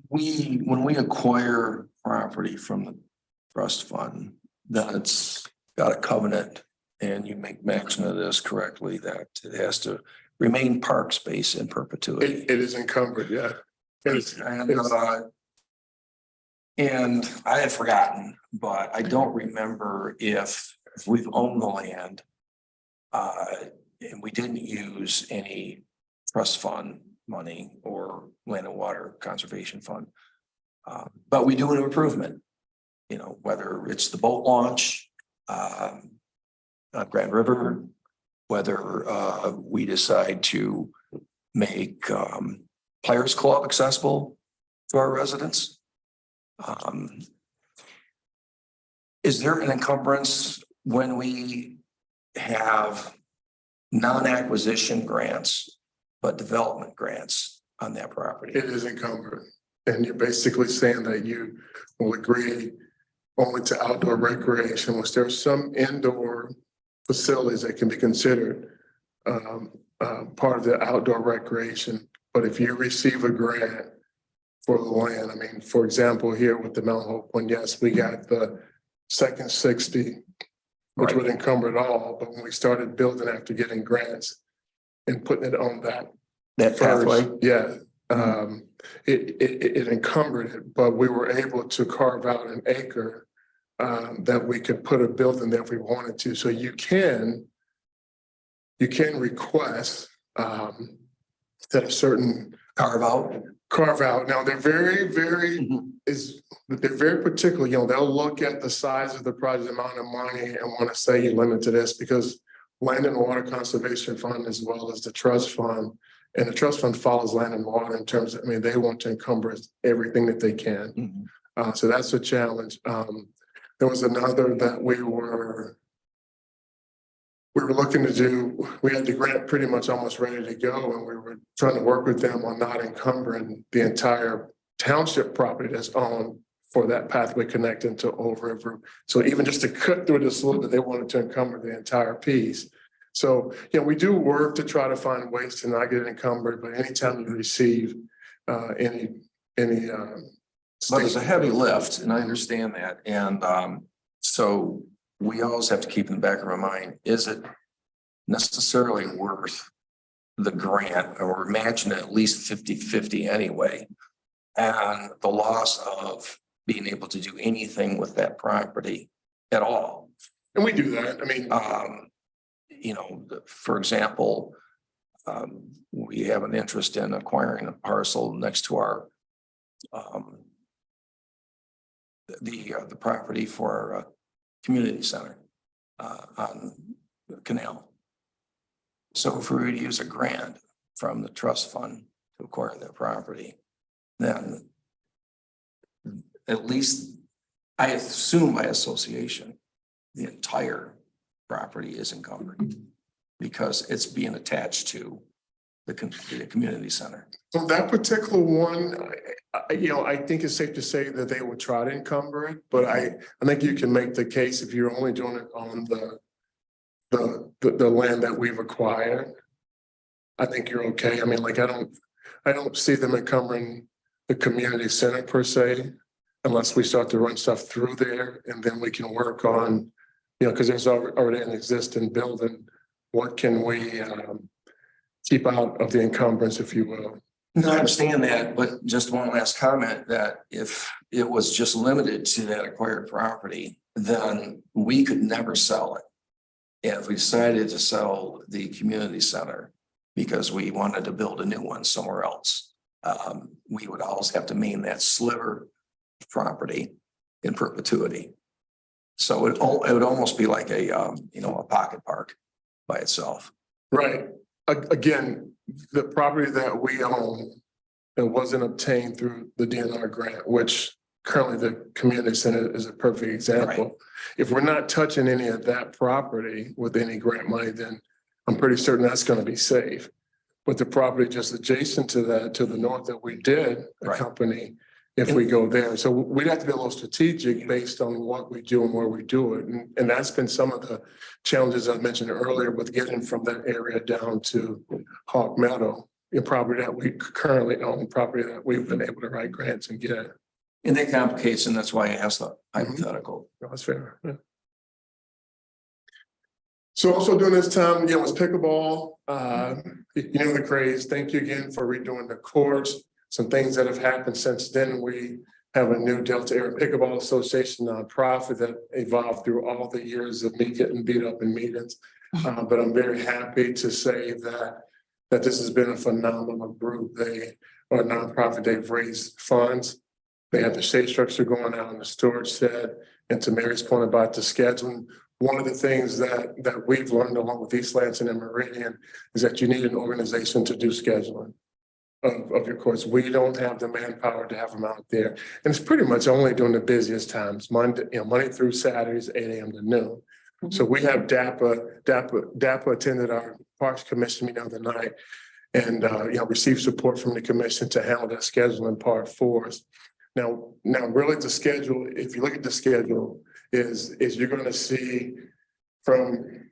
E: when we acquire property from the trust fund, then it's got a covenant, and you make mention of this correctly, that it has to remain park space in perpetuity.
L: It is encumbered, yeah.
E: And I had forgotten, but I don't remember if we've owned the land and we didn't use any trust fund money or land and water conservation fund. But we do an improvement, whether it's the boat launch on Grand River, whether we decide to make Players Club accessible to our residents. Is there an encumbrance when we have non-acquisition grants, but development grants on that property?
L: It is encumbered. And you're basically saying that you will agree only to outdoor recreation, which there are some indoor facilities that can be considered part of the outdoor recreation. But if you receive a grant for the land, for example, here with the Mount Hope one, yes, we got the second 60, which would encumber it all. But when we started building after getting grants and putting it on that
E: pathway,
L: it encumbered it, but we were able to carve out an acre that we could put a building there if we wanted to. So you can request that a certain
E: carve out.
L: Now they're very they're very particular. They'll look at the size of the project, amount of money, and want to say you limit to this, because Land and Water Conservation Fund, as well as the trust fund, and the trust fund follows Land and Water in terms of, they want to encumber everything that they can. So that's a challenge. There was another that we were looking to do. We had the grant pretty much almost ready to go, and we were trying to work with them on not encumbering the entire township property that's owned for that pathway connecting to Old River. So even just to cut through this a little bit, they wanted to encumber the entire piece. So, we do work to try to find ways to not get encumbered, but anytime you receive any
E: but it's a heavy lift, and I understand that. And so we always have to keep in the back of our mind, is it necessarily worth the grant, or matching at least 50-50 anyway? And the loss of being able to do anything with that property at all.
L: And we do that.
E: For example, we have an interest in acquiring a parcel next to our the property for our community center on the canal. So if we were to use a grant from the trust fund to acquire that property, then at least, I assume by association, the entire property is encumbered because it's being attached to the community center.
L: So that particular one, I think it's safe to say that they would try to encumber it, but I think you can make the case if you're only doing it on the land that we've acquired. I think you're okay. I don't see them encumbering the community center per se, unless we start to run stuff through there, and then we can work on, because there's already an existing building. What can we keep out of the encumbrance, if you will?
E: No, I understand that, but just one last comment, that if it was just limited to that acquired property, then we could never sell it. And if we decided to sell the community center because we wanted to build a new one somewhere else, we would always have to maintain that sliver of property in perpetuity. So it would almost be like a, a pocket park by itself.
L: Right. Again, the property that we own that wasn't obtained through the DNR grant, which currently the community center is a perfect example.
E: Right.
L: If we're not touching any of that property with any grant money, then I'm pretty certain that's going to be safe. But the property just adjacent to that, to the north that we did
E: Right.
L: accompany if we go there. So we'd have to be a little strategic based on what we do and where we do it. And that's been some of the challenges I mentioned earlier with getting from that area down to Hawk Meadow, a property that we currently own, property that we've been able to write grants and get.
E: And that complicates, and that's why I asked the hypothetical.
L: That's fair. Yeah. So also during this time, was pickleball, the craze. Thank you again for redoing the courts. Some things that have happened since then. We have a new Delta Area Pickleball Association nonprofit that evolved through all the years of me getting beat up in meetings. But I'm very happy to say that this has been a phenomenal group. They are a nonprofit. They've raised funds. They have the shade structure going out in the storage shed. And to Mary's point about the scheduling, one of the things that we've learned along with East Lansing and Meridian is that you need an organization to do scheduling of your courts. We don't have the manpower to have them out there. And it's pretty much only during the busiest times, Monday through Saturdays, 8 a.m. to noon. So we have DAPA attended our Parks Commission meeting the other night and, received support from the commission to handle that scheduling part for us. Now really the schedule, if you look at the schedule, is you're going to see from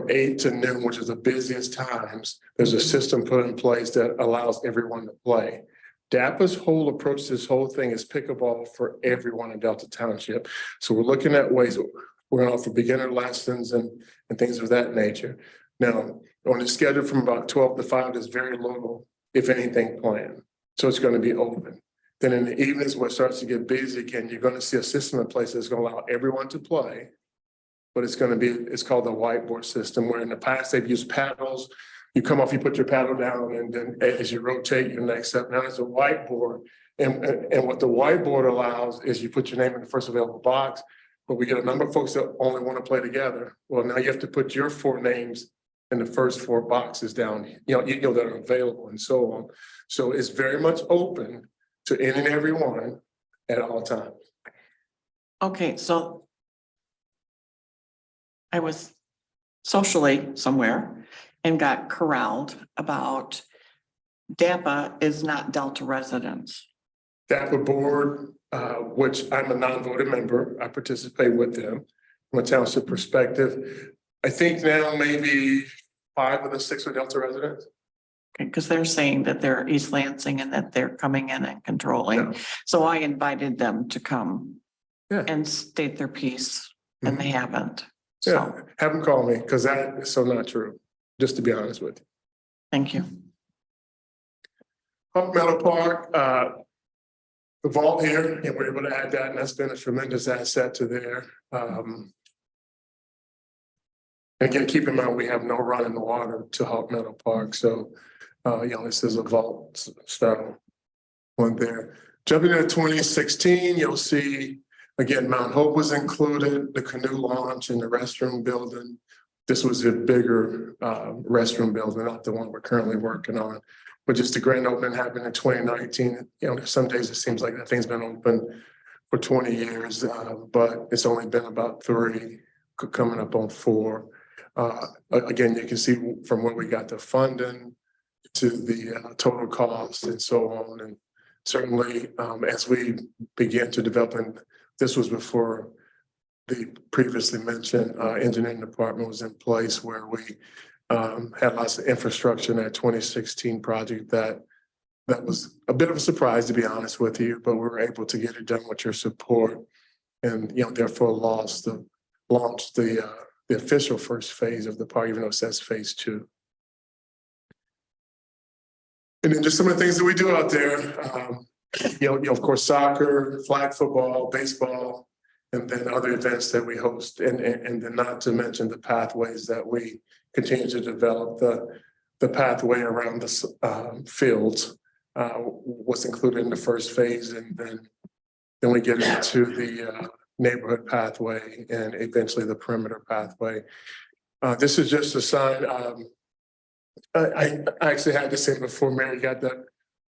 L: 8 to noon, which is the busiest times, there's a system put in place that allows everyone to play. DAPA's whole approach to this whole thing is pickleball for everyone in Delta Township. So we're looking at ways, we're going to offer beginner lessons and things of that nature. Now, on the schedule from about 12 to 5, there's very little, if anything, planned. So it's going to be open. Then in the evenings, when it starts to get busy again, you're going to see a system in place that's going to allow everyone to play. But it's called the whiteboard system, where in the past they've used paddles. You come off, you put your paddle down, and then as you rotate your next step, now it's a whiteboard. And what the whiteboard allows is you put your name in the first available box, but we get a number of folks that only want to play together. Well, now you have to put your 4 names in the first 4 boxes down, that are available and so on. So it's very much open to any and everyone at all times.
A: Okay, so I was socially somewhere and got corralled about DAPA is not Delta residents.
L: DAPA board, which I'm a non-voting member, I participate with them from a township perspective. I think now maybe 5 of the 6 are Delta residents.
A: Because they're saying that they're East Lansing and that they're coming in and controlling.
L: Yeah.
A: So I invited them to come
L: Yeah.
A: and state their piece, and they haven't.
L: Yeah,
A: So,
L: have them call me, because that is so not true, just to be honest with you.
A: thank you.
L: Hawk Meadow Park, the vault here, and we're able to add that, and that's been a tremendous asset to there. Again, keep in mind, we have no run in the water to Hawk Meadow Park, so this is a vault style one there. Jumping into 2016, you'll see again, Mount Hope was included, the canoe launch and the restroom building. This was a bigger restroom building, not the one we're currently working on. But just the grand opening happened in 2019. Some days it seems like that thing's been open for 20 years, but it's only been about 3, coming up on 4. Again, you can see from where we got the funding to the total cost and so on. And certainly as we began to develop, and this was before the previously mentioned engineering department was in place, where we had lots of infrastructure in that 2016 project that was a bit of a surprise, to be honest with you, but we were able to get it done with your support, and therefore launched the official first phase of the park, even though it says phase 2. And then just some of the things that we do out there, of course, soccer, flag football, baseball, and then other events that we host, and then not to mention the pathways that we continue to develop. The pathway around the fields was included in the first phase, and then we get into the neighborhood pathway and eventually the perimeter pathway. This is just a sign. I actually had to say before Mary got that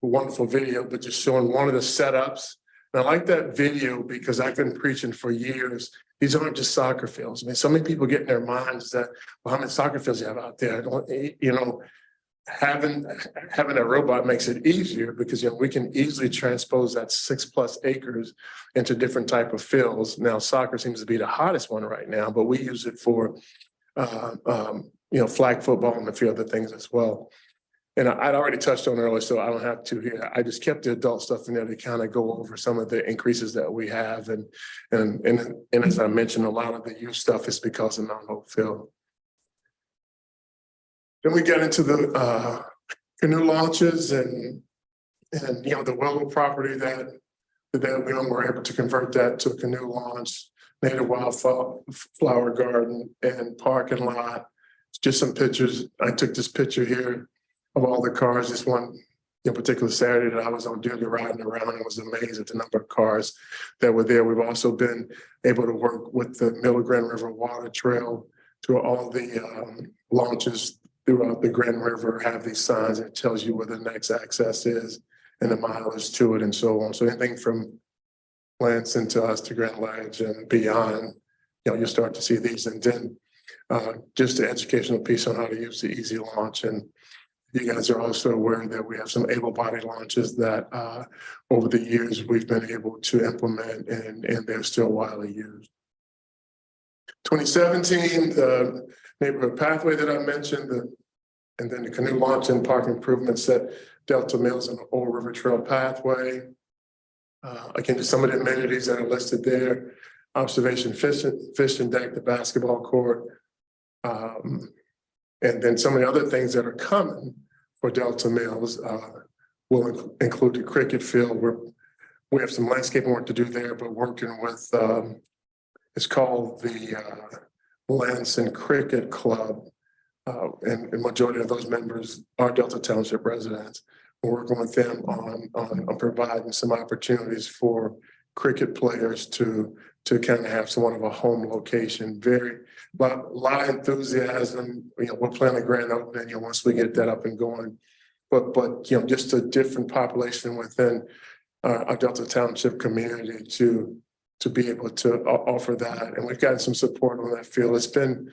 L: wonderful video, but just showing one of the setups. And I like that video because I've been preaching for years. These aren't just soccer fields. I mean, so many people get in their minds that, well, how many soccer fields do you have out there? You know, having a robot makes it easier because, you know, we can easily transpose that 6+ acres into different type of fields. Now, soccer seems to be the hottest one right now, but we use it for, you know, flag football and a few other things as well. And I'd already touched on earlier, so I don't have to here. I just kept the adult stuff in there to kind of go over some of the increases that we have. And as I mentioned, a lot of the youth stuff is because of Mount Hope Field. Then we get into the canoe launches and you know, the Willow property that we were able to convert that to a canoe launch, native wildflower garden and parking lot. Just some pictures. I took this picture here of all the cars. This one, particular Saturday that I was on duty riding around, and was amazed at the number of cars that were there. We've also been able to work with the Middle Grand River Water Trail to all the launches throughout the Grand River have these signs that tells you where the next access is and the mileage to it and so on. So anything from Lansing to us to Grand Ledge and beyond, you'll start to see these. And then just the educational piece on how to use the easy launch. And you guys are also aware that we have some able-bodied launches that over the years we've been able to implement, and they're still widely used. 2017, the neighborhood pathway that I mentioned, and then the canoe launch and park improvements at Delta Mills and the Old River Trail pathway. Again, just some of the amenities that are listed there: observation fishing deck, the basketball court, and then some of the other things that are coming for Delta Mills will include the cricket field, where we have some landscaping work to do there, but working with it's called the Lansing Cricket Club, and the majority of those members are Delta Township residents. We're working with them on providing some opportunities for cricket players to kind of have somewhat of a home location. Lot of enthusiasm. We're planning a grand opening, once we get that up and going. But just a different population within our Delta Township community to be able to offer that. And we've gotten some support on that field. It's been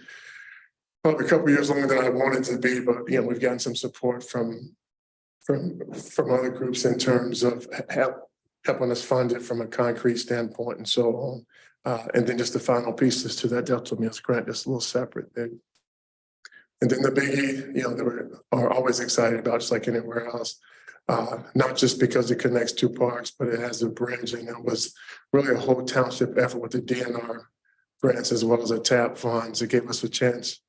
L: probably a couple of years longer than I wanted to be, but we've gotten some support from other groups in terms of helping us fund it from a concrete standpoint and so on. And then just the final pieces to that Delta Mills grant, just a little separate thing. And then the biggie, that we are always excited about, just like anywhere else, not just because it connects two parks, but it has a bridge, and it was really a whole township effort with the DNR grants as well as the TAP funds. It gave us a chance,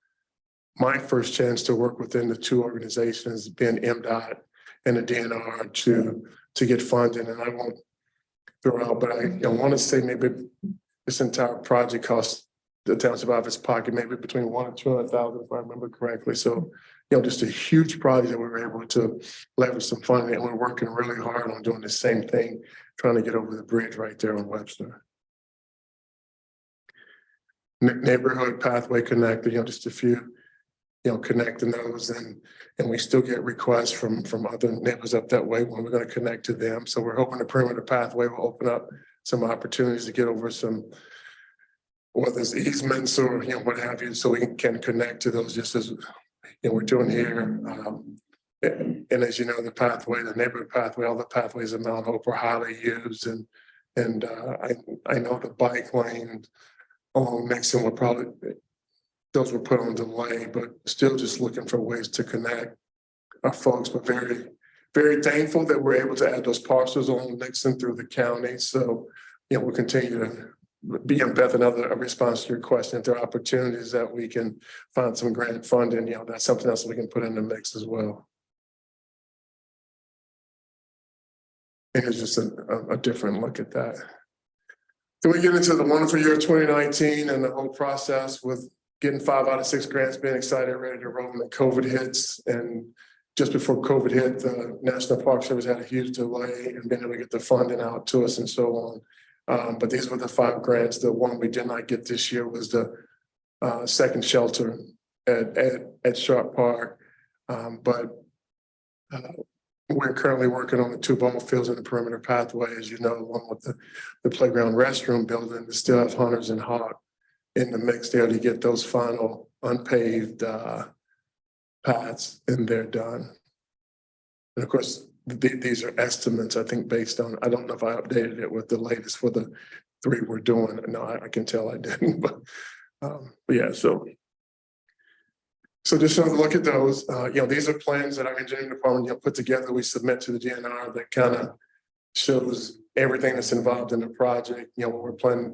L: my first chance to work within the two organizations, being MDOT and the DNR, to get funding. And I won't throw out, but I want to say maybe this entire project cost the township office pocket maybe between $100,000 and $200,000, if I remember correctly. So, just a huge project that we were able to leverage some funding, and we're working really hard on doing the same thing, trying to get over the bridge right there on Webster. Neighborhood pathway connected, just a few, connecting those, and we still get requests from other neighbors up that way when we're going to connect to them. So we're hoping the perimeter pathway will open up some opportunities to get over some, whether it's easements or what have you, so we can connect to those, just as we're doing here. And as you know, the pathway, the neighborhood pathway, all the pathways in Mount Hope are highly used, and I know the bike lane along Nixon those were put on delay, but still just looking for ways to connect our folks. But very, very thankful that we're able to add those parcels on Nixon through the county. So we'll continue to be in Beth, another response to your question. If there are opportunities that we can find some grant funding, that's something else we can put in the mix as well. And it's just a different look at that. Then we get into the wonderful year of 2019 and the whole process with getting 5 out of 6 grants, being excited, ready to roll, and COVID hits. And just before COVID hit, the National Park Service had a huge delay in being able to get the funding out to us and so on. But these were the 5 grants. The one we did not get this year was the second shelter at Sharp Park. We're currently working on the 2 ball fields in the perimeter pathway, as you know, one with the playground restroom building that still has Hunters and Hawk in the mix there to get those final unpaved paths, and they're done. And of course, these are estimates, I think, based on, I don't know if I updated it with the latest for the 3 we're doing. No, I can tell I didn't, but yeah, so just to look at those, these are plans that our engineering department, put together. We submit to the DNR that kind of shows everything that's involved in the project, what we're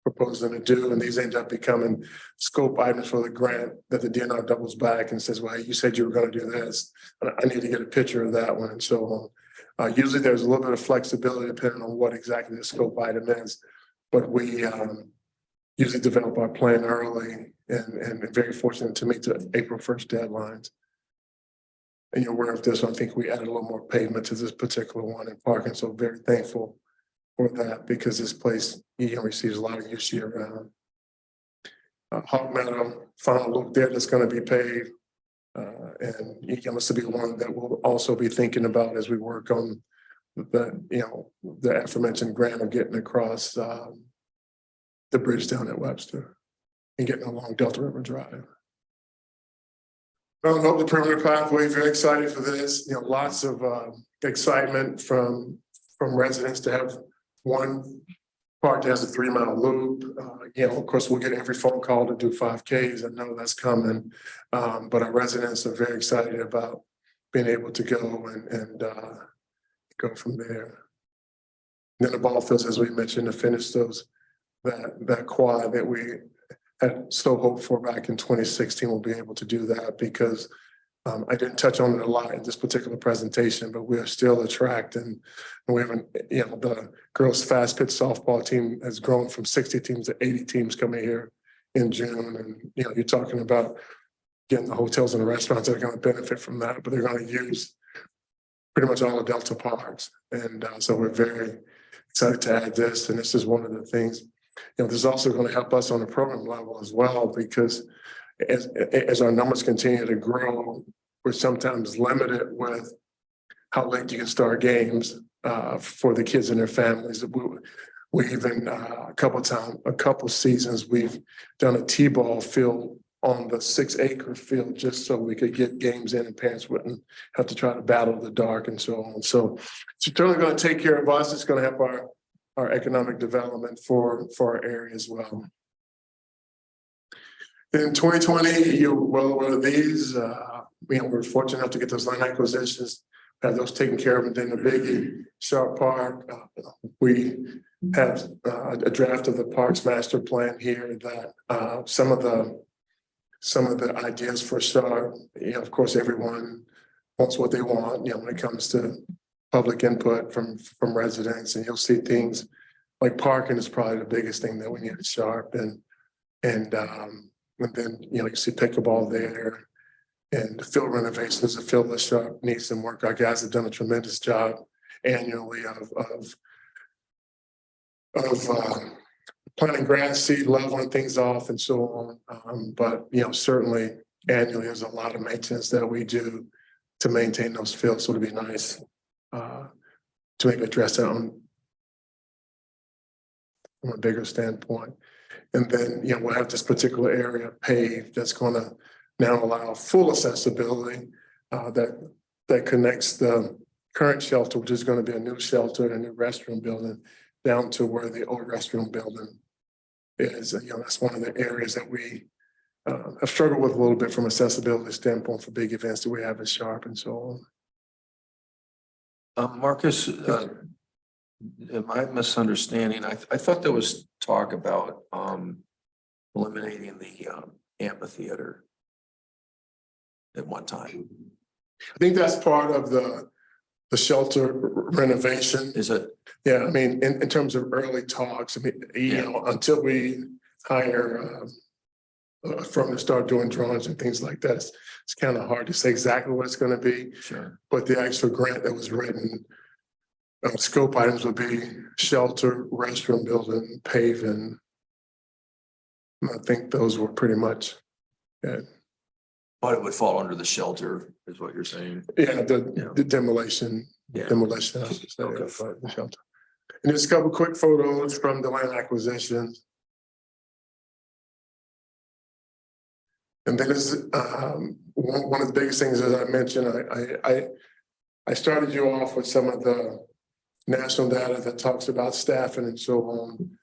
L: proposing to do. And these end up becoming scope items for the grant that the DNR doubles back and says, well, you said you were going to do this. I need to get a picture of that one and so on. Usually there's a little bit of flexibility depending on what exactly the scope item is, but we usually develop our plan early and very fortunate to meet the April 1st deadlines. And you're aware of this, I think we added a little more pavement to this particular one in parking, so very thankful for that because this place receives a lot of use year round. Hawk Meadow, final loop there that's going to be paved. And this will be one that we'll also be thinking about as we work on the aforementioned grant of getting across the bridge down at Webster and getting along Delta River Drive. The perimeter pathway, very excited for this. Lots of excitement from residents to have one park that has a 3-mile loop. Of course, we'll get every phone call to do 5Ks. I know that's coming, but our residents are very excited about being able to go and go from there. And then the ball fields, as we mentioned, to finish that quad that we had so hoped for back in 2016. We'll be able to do that because I didn't touch on it a lot in this particular presentation, but we are still attracting. We haven't, the girls' fast pitch softball team has grown from 60 teams to 80 teams coming here in June. And, you're talking about getting the hotels and the restaurants that are going to benefit from that, but they're going to use pretty much all the Delta parks. And so we're very excited to add this. And this is one of the things, this is also going to help us on the program level as well, because as our numbers continue to grow, we're sometimes limited with how late you can start games for the kids and their families. We even a couple seasons we've done a T-ball field on the 6-acre field just so we could get games in and parents wouldn't have to try to battle the dark and so on. So it's certainly going to take care of us. It's going to help our economic development for our area as well. In 2020, you're well aware of these. We're fortunate enough to get those land acquisitions, have those taken care of, and then the biggie, Sharp Park. We have a draft of the Parks Master Plan here that some of the ideas for Sharp. Of course, everyone wants what they want. When it comes to public input from residents, and you'll see things like parking is probably the biggest thing that we need at Sharp, and then you see pickleball there, and the field renovations. The field at Sharp needs some work. Our guys have done a tremendous job annually of planting grass seed, leveling things off, and so on. But certainly annually there's a lot of maintenance that we do to maintain those fields. So it'd be nice to maybe address that from a bigger standpoint. And then, we'll have this particular area paved that's going to now allow full accessibility that connects the current shelter, which is going to be a new shelter and a new restroom building, down to where the old restroom building is. That's one of the areas that we have struggled with a little bit from accessibility standpoint for big events that we have at Sharp and so
E: on. Marcus, am I misunderstanding? I thought there was talk about eliminating the amphitheater at one time.
L: I think that's part of the the shelter renovation.
E: Is it?
L: Yeah, I mean, in terms of early talks, I mean, you know, until we hire a firm to start doing drawings and things like that, it's kind of hard to say exactly what it's going to be.
E: Sure.
L: But the actual grant that was written, scope items would be shelter, restroom building, paving. And I think those were pretty much it.
E: But it would fall under the shelter, is what you're saying.
L: Yeah, the demolition,
E: Yeah.
L: demolition, I should say,
E: Okay.
L: of the shelter. And just a couple quick photos from the land acquisition. And then is one of the biggest things, as I mentioned, I started you off with some of the national data that talks about staffing and so on.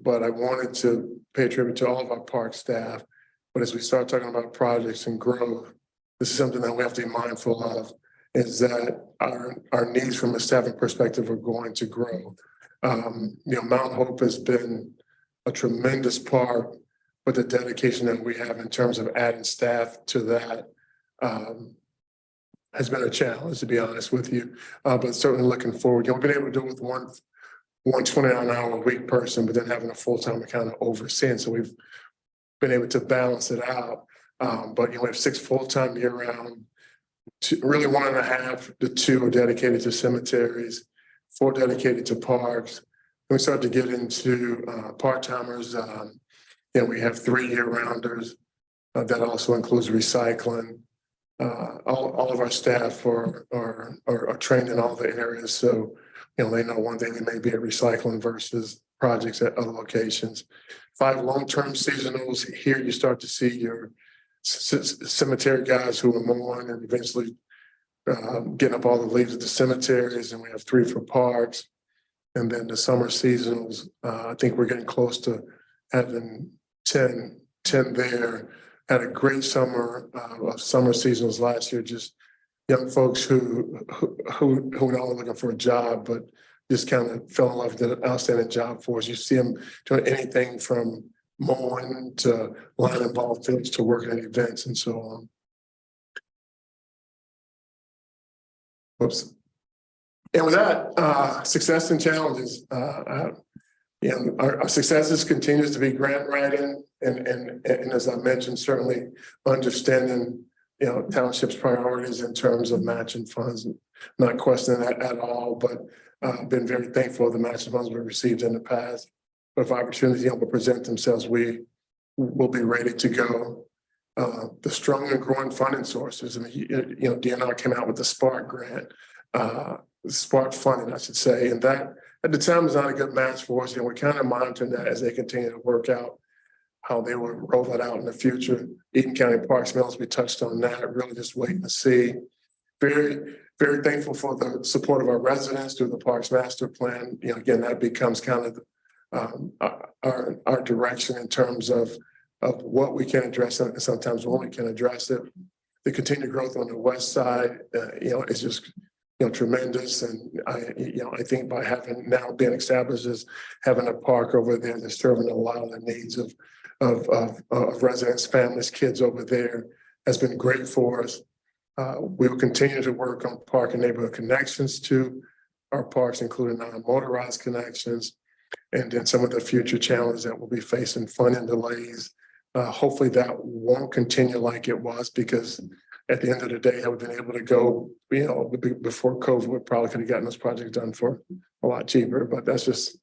L: But I wanted to pay tribute to all of our park staff. But as we start talking about projects and growth, this is something that we have to be mindful of, is that our needs from a staffing perspective are going to grow. You know, Mount Hope has been a tremendous part, but the dedication that we have in terms of adding staff to that has been a challenge, to be honest with you. But certainly looking forward, you know, we've been able to do it with one 29-hour-a-week person, but then having a full-time kind of overseeing. So we've been able to balance it out. But you know, we have 6 full-time year-round, really 1.5 to 2 are dedicated to cemeteries, 4 dedicated to parks. And we start to get into part-timers. You know, we have 3 year-rounders. That also includes recycling. All of our staff are trained in all the areas. So, you know, they know one thing, they may be at recycling versus projects at other locations. 5 long-term seasonals. Here you start to see your cemetery guys who are mowing and eventually getting up all the leaves at the cemeteries. And we have 3 for parks. And then the summer seasonals, I think we're getting close to having 10 there. Had a great summer of summer seasons last year. Just young folks who not only looking for a job, but just kind of fell in love with an outstanding job for us. You see them doing anything from mowing to lining ball fields to working at events and so on. Whoops. And with that, success and challenges. You know, our successes continues to be grant writing and as I mentioned, certainly understanding, you know, Township's priorities in terms of matching funds, not questioning that at all, but been very thankful of the matching funds we've received in the past. But if opportunities, you know, will present themselves, we will be ready to go. The strong and growing funding sources. I mean, you know, DNR came out with the Spark grant, Spark funding, I should say, and that at the time was not a good match for us. And we're kind of monitoring that as they continue to work out how they will roll that out in the future. Eaton County Parks Mills, we touched on that, really just waiting to see. Very, very thankful for the support of our residents through the Parks Master Plan. You know, again, that becomes kind of our direction in terms of what we can address and sometimes when we can address it. The continued growth on the west side, you know, is just, you know, tremendous. And I think by having now been established as having a park over there that's serving a lot of the needs of residents, families, kids over there has been great for us. We will continue to work on park and neighborhood connections to our parks, including non-motorized connections, and then some of the future challenges that we'll be facing, funding delays. Hopefully that won't continue like it was, because at the end of the day, had we been able to go, you know, before COVID, we probably could have gotten those projects done for a lot cheaper, but that's just,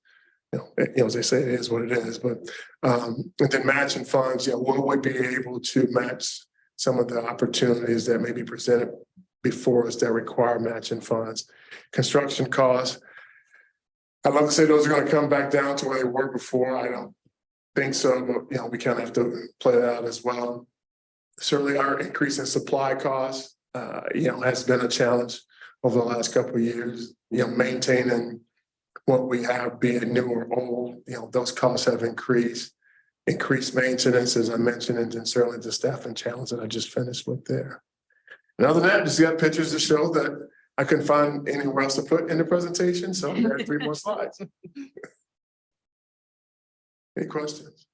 L: you know, as they say, it is what it is. But and then matching funds, you know, will we be able to match some of the opportunities that may be presented before us that require matching funds? Construction costs, I'd love to say those are going to come back down to where they were before. I don't think so, but you know, we kind of have to play that out as well. Certainly our increase in supply costs, you know, has been a challenge over the last couple of years. You know, maintaining what we have, be it new or old, you know, those costs have increased maintenance, as I mentioned, and then certainly the staffing challenge that I just finished with there. And other than that, just got pictures to show that I couldn't find anywhere else to put in the presentation, so I got 3 more slides. Any questions?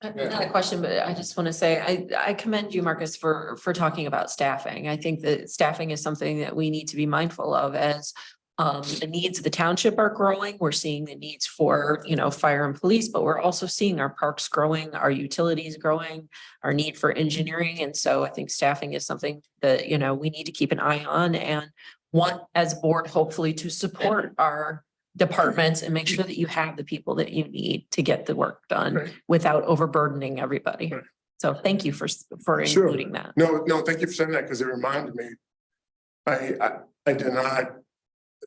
M: Not a question, but I just want to say, I commend you, Marcus, for talking about staffing. I think that staffing is something that we need to be mindful of as the needs of the township are growing. We're seeing the needs for, fire and police, but we're also seeing our parks growing, our utilities growing, our need for engineering. And so I think staffing is something that, we need to keep an eye on and want as a board, hopefully to support our departments and make sure that you have the people that you need to get the work done
L: Right.
M: without overburdening everybody.
L: Right.
M: So thank you for
L: Sure.
M: including that.
L: No, thank you for saying that because it reminded me. I did not,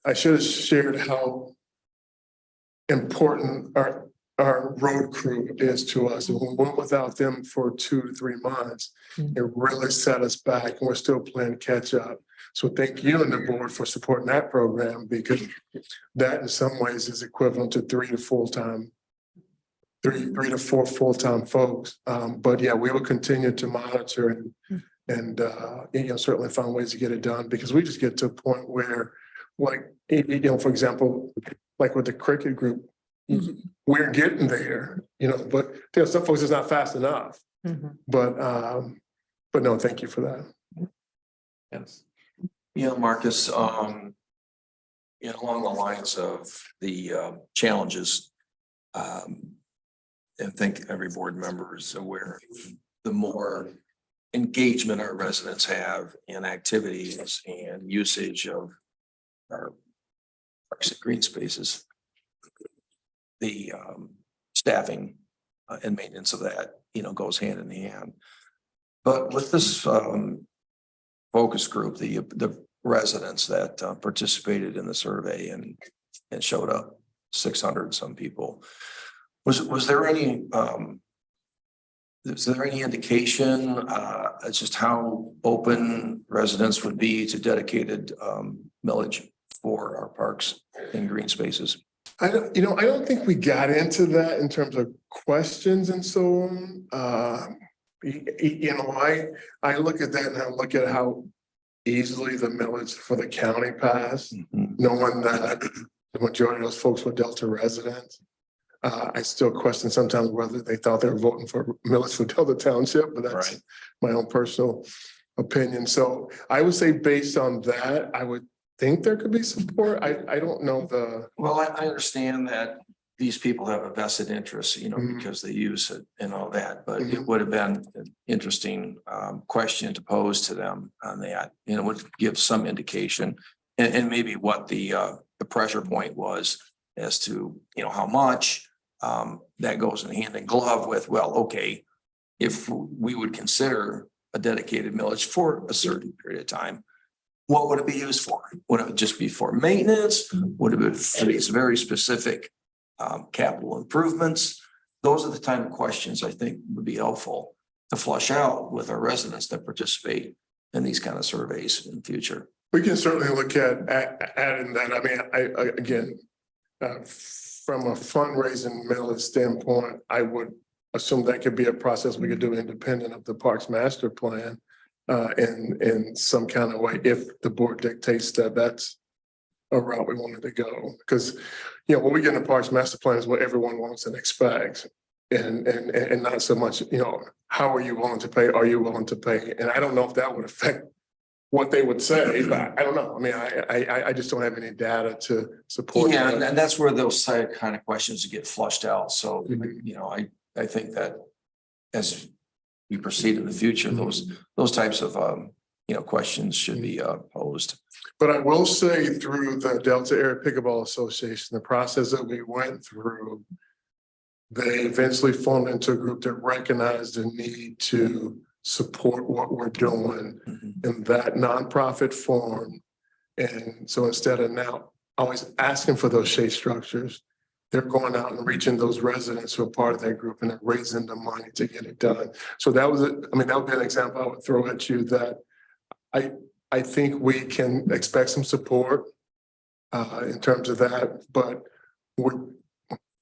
L: I should have shared how important our road crew is to us. And we went without them for 2 to 3 months. It really set us back and we're still playing catch up. So thank you and the board for supporting that program because that in some ways is equivalent to 3 to 4 full-time folks. But yeah, we will continue to monitor and certainly find ways to get it done because we just get to a point where like, for example, like with the cricket group, we're getting there, but some folks it's not fast enough. But no, thank you for that.
B: Yes.
E: Yeah, Marcus, along the lines of the challenges, I think every board member is aware the more engagement our residents have in activities and usage of our parks and green spaces, the staffing and maintenance of that, goes hand in hand. But with this focus group, the residents that participated in the survey and showed up, 600 some people. Was there any indication as just how open residents would be to dedicated millage for our parks and green spaces?
L: I don't think we got into that in terms of questions and so on. I look at that and I look at how easily the millage for the county passed, knowing that the majority of those folks were Delta residents. I still question sometimes whether they thought they were voting for millage for Delta Township, but that's my own personal opinion. So I would say based on that, I would think there could be support. I don't know
E: Well, I understand that these people have a vested interest, because they use it and all that, but it would have been an interesting question to pose to them on that, would give some indication and maybe what the pressure point was as to, how much that goes in hand in glove with, well, okay, if we would consider a dedicated millage for a certain period of time, what would it be used for? Would it just be for maintenance? Would it be for these very specific capital improvements? Those are the type of questions I think would be helpful to flush out with our residents that participate in these kind of surveys in the future.
L: we can certainly look at adding that. I mean, again, from a fundraising millage standpoint, I would assume that could be a process we could do independent of the Parks Master Plan in some kind of way, if the board dictates that that's a route we wanted to go. Because, when we get in the Parks Master Plan is what everyone wants and expects. And not so much, how are you willing to pay? Are you willing to pay? And I don't know if that would affect what they would say, but I don't know. I mean, I just don't have any data to support.
E: Yeah,
L: that.
E: and that's where those kind of questions get flushed out. So, I think that as we proceed in the future, those types of questions should be posed.
L: But I will say through the Delta Area Pickleball Association, the process that we went through, they eventually formed into a group that recognized the need to support what we're doing in that nonprofit form. And so instead of now always asking for those shade structures, they're going out and reaching those residents who are part of that group and they're raising the money to get it done. So that was that would be an example I would throw at you that I think we can expect some support in terms of that, but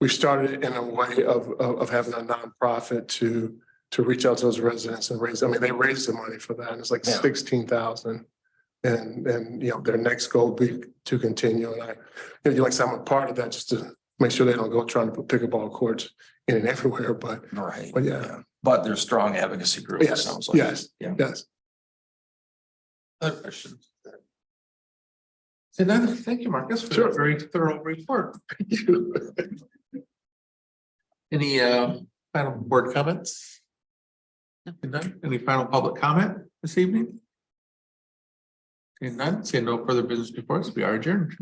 L: we started in a way of having a nonprofit to reach out to those residents and raise. I mean, they raised the money for that, and it's like 16,000. And their next goal would be to continue. And I'm a part of that just to make sure they don't go trying to put pickleball courts in and everywhere, but
E: Right.
L: yeah.
E: But there's strong advocacy groups, it
L: Yes,
E: sounds like.
L: yes,
E: Yeah.
L: yes.
B: Other questions? So now, thank you, Marcus, for
L: Sure.
B: a very thorough report.
L: Thank you.
B: Any final board comments? None? Any final public comment this evening? Seeing none, seeing no further business before us, we are adjourned.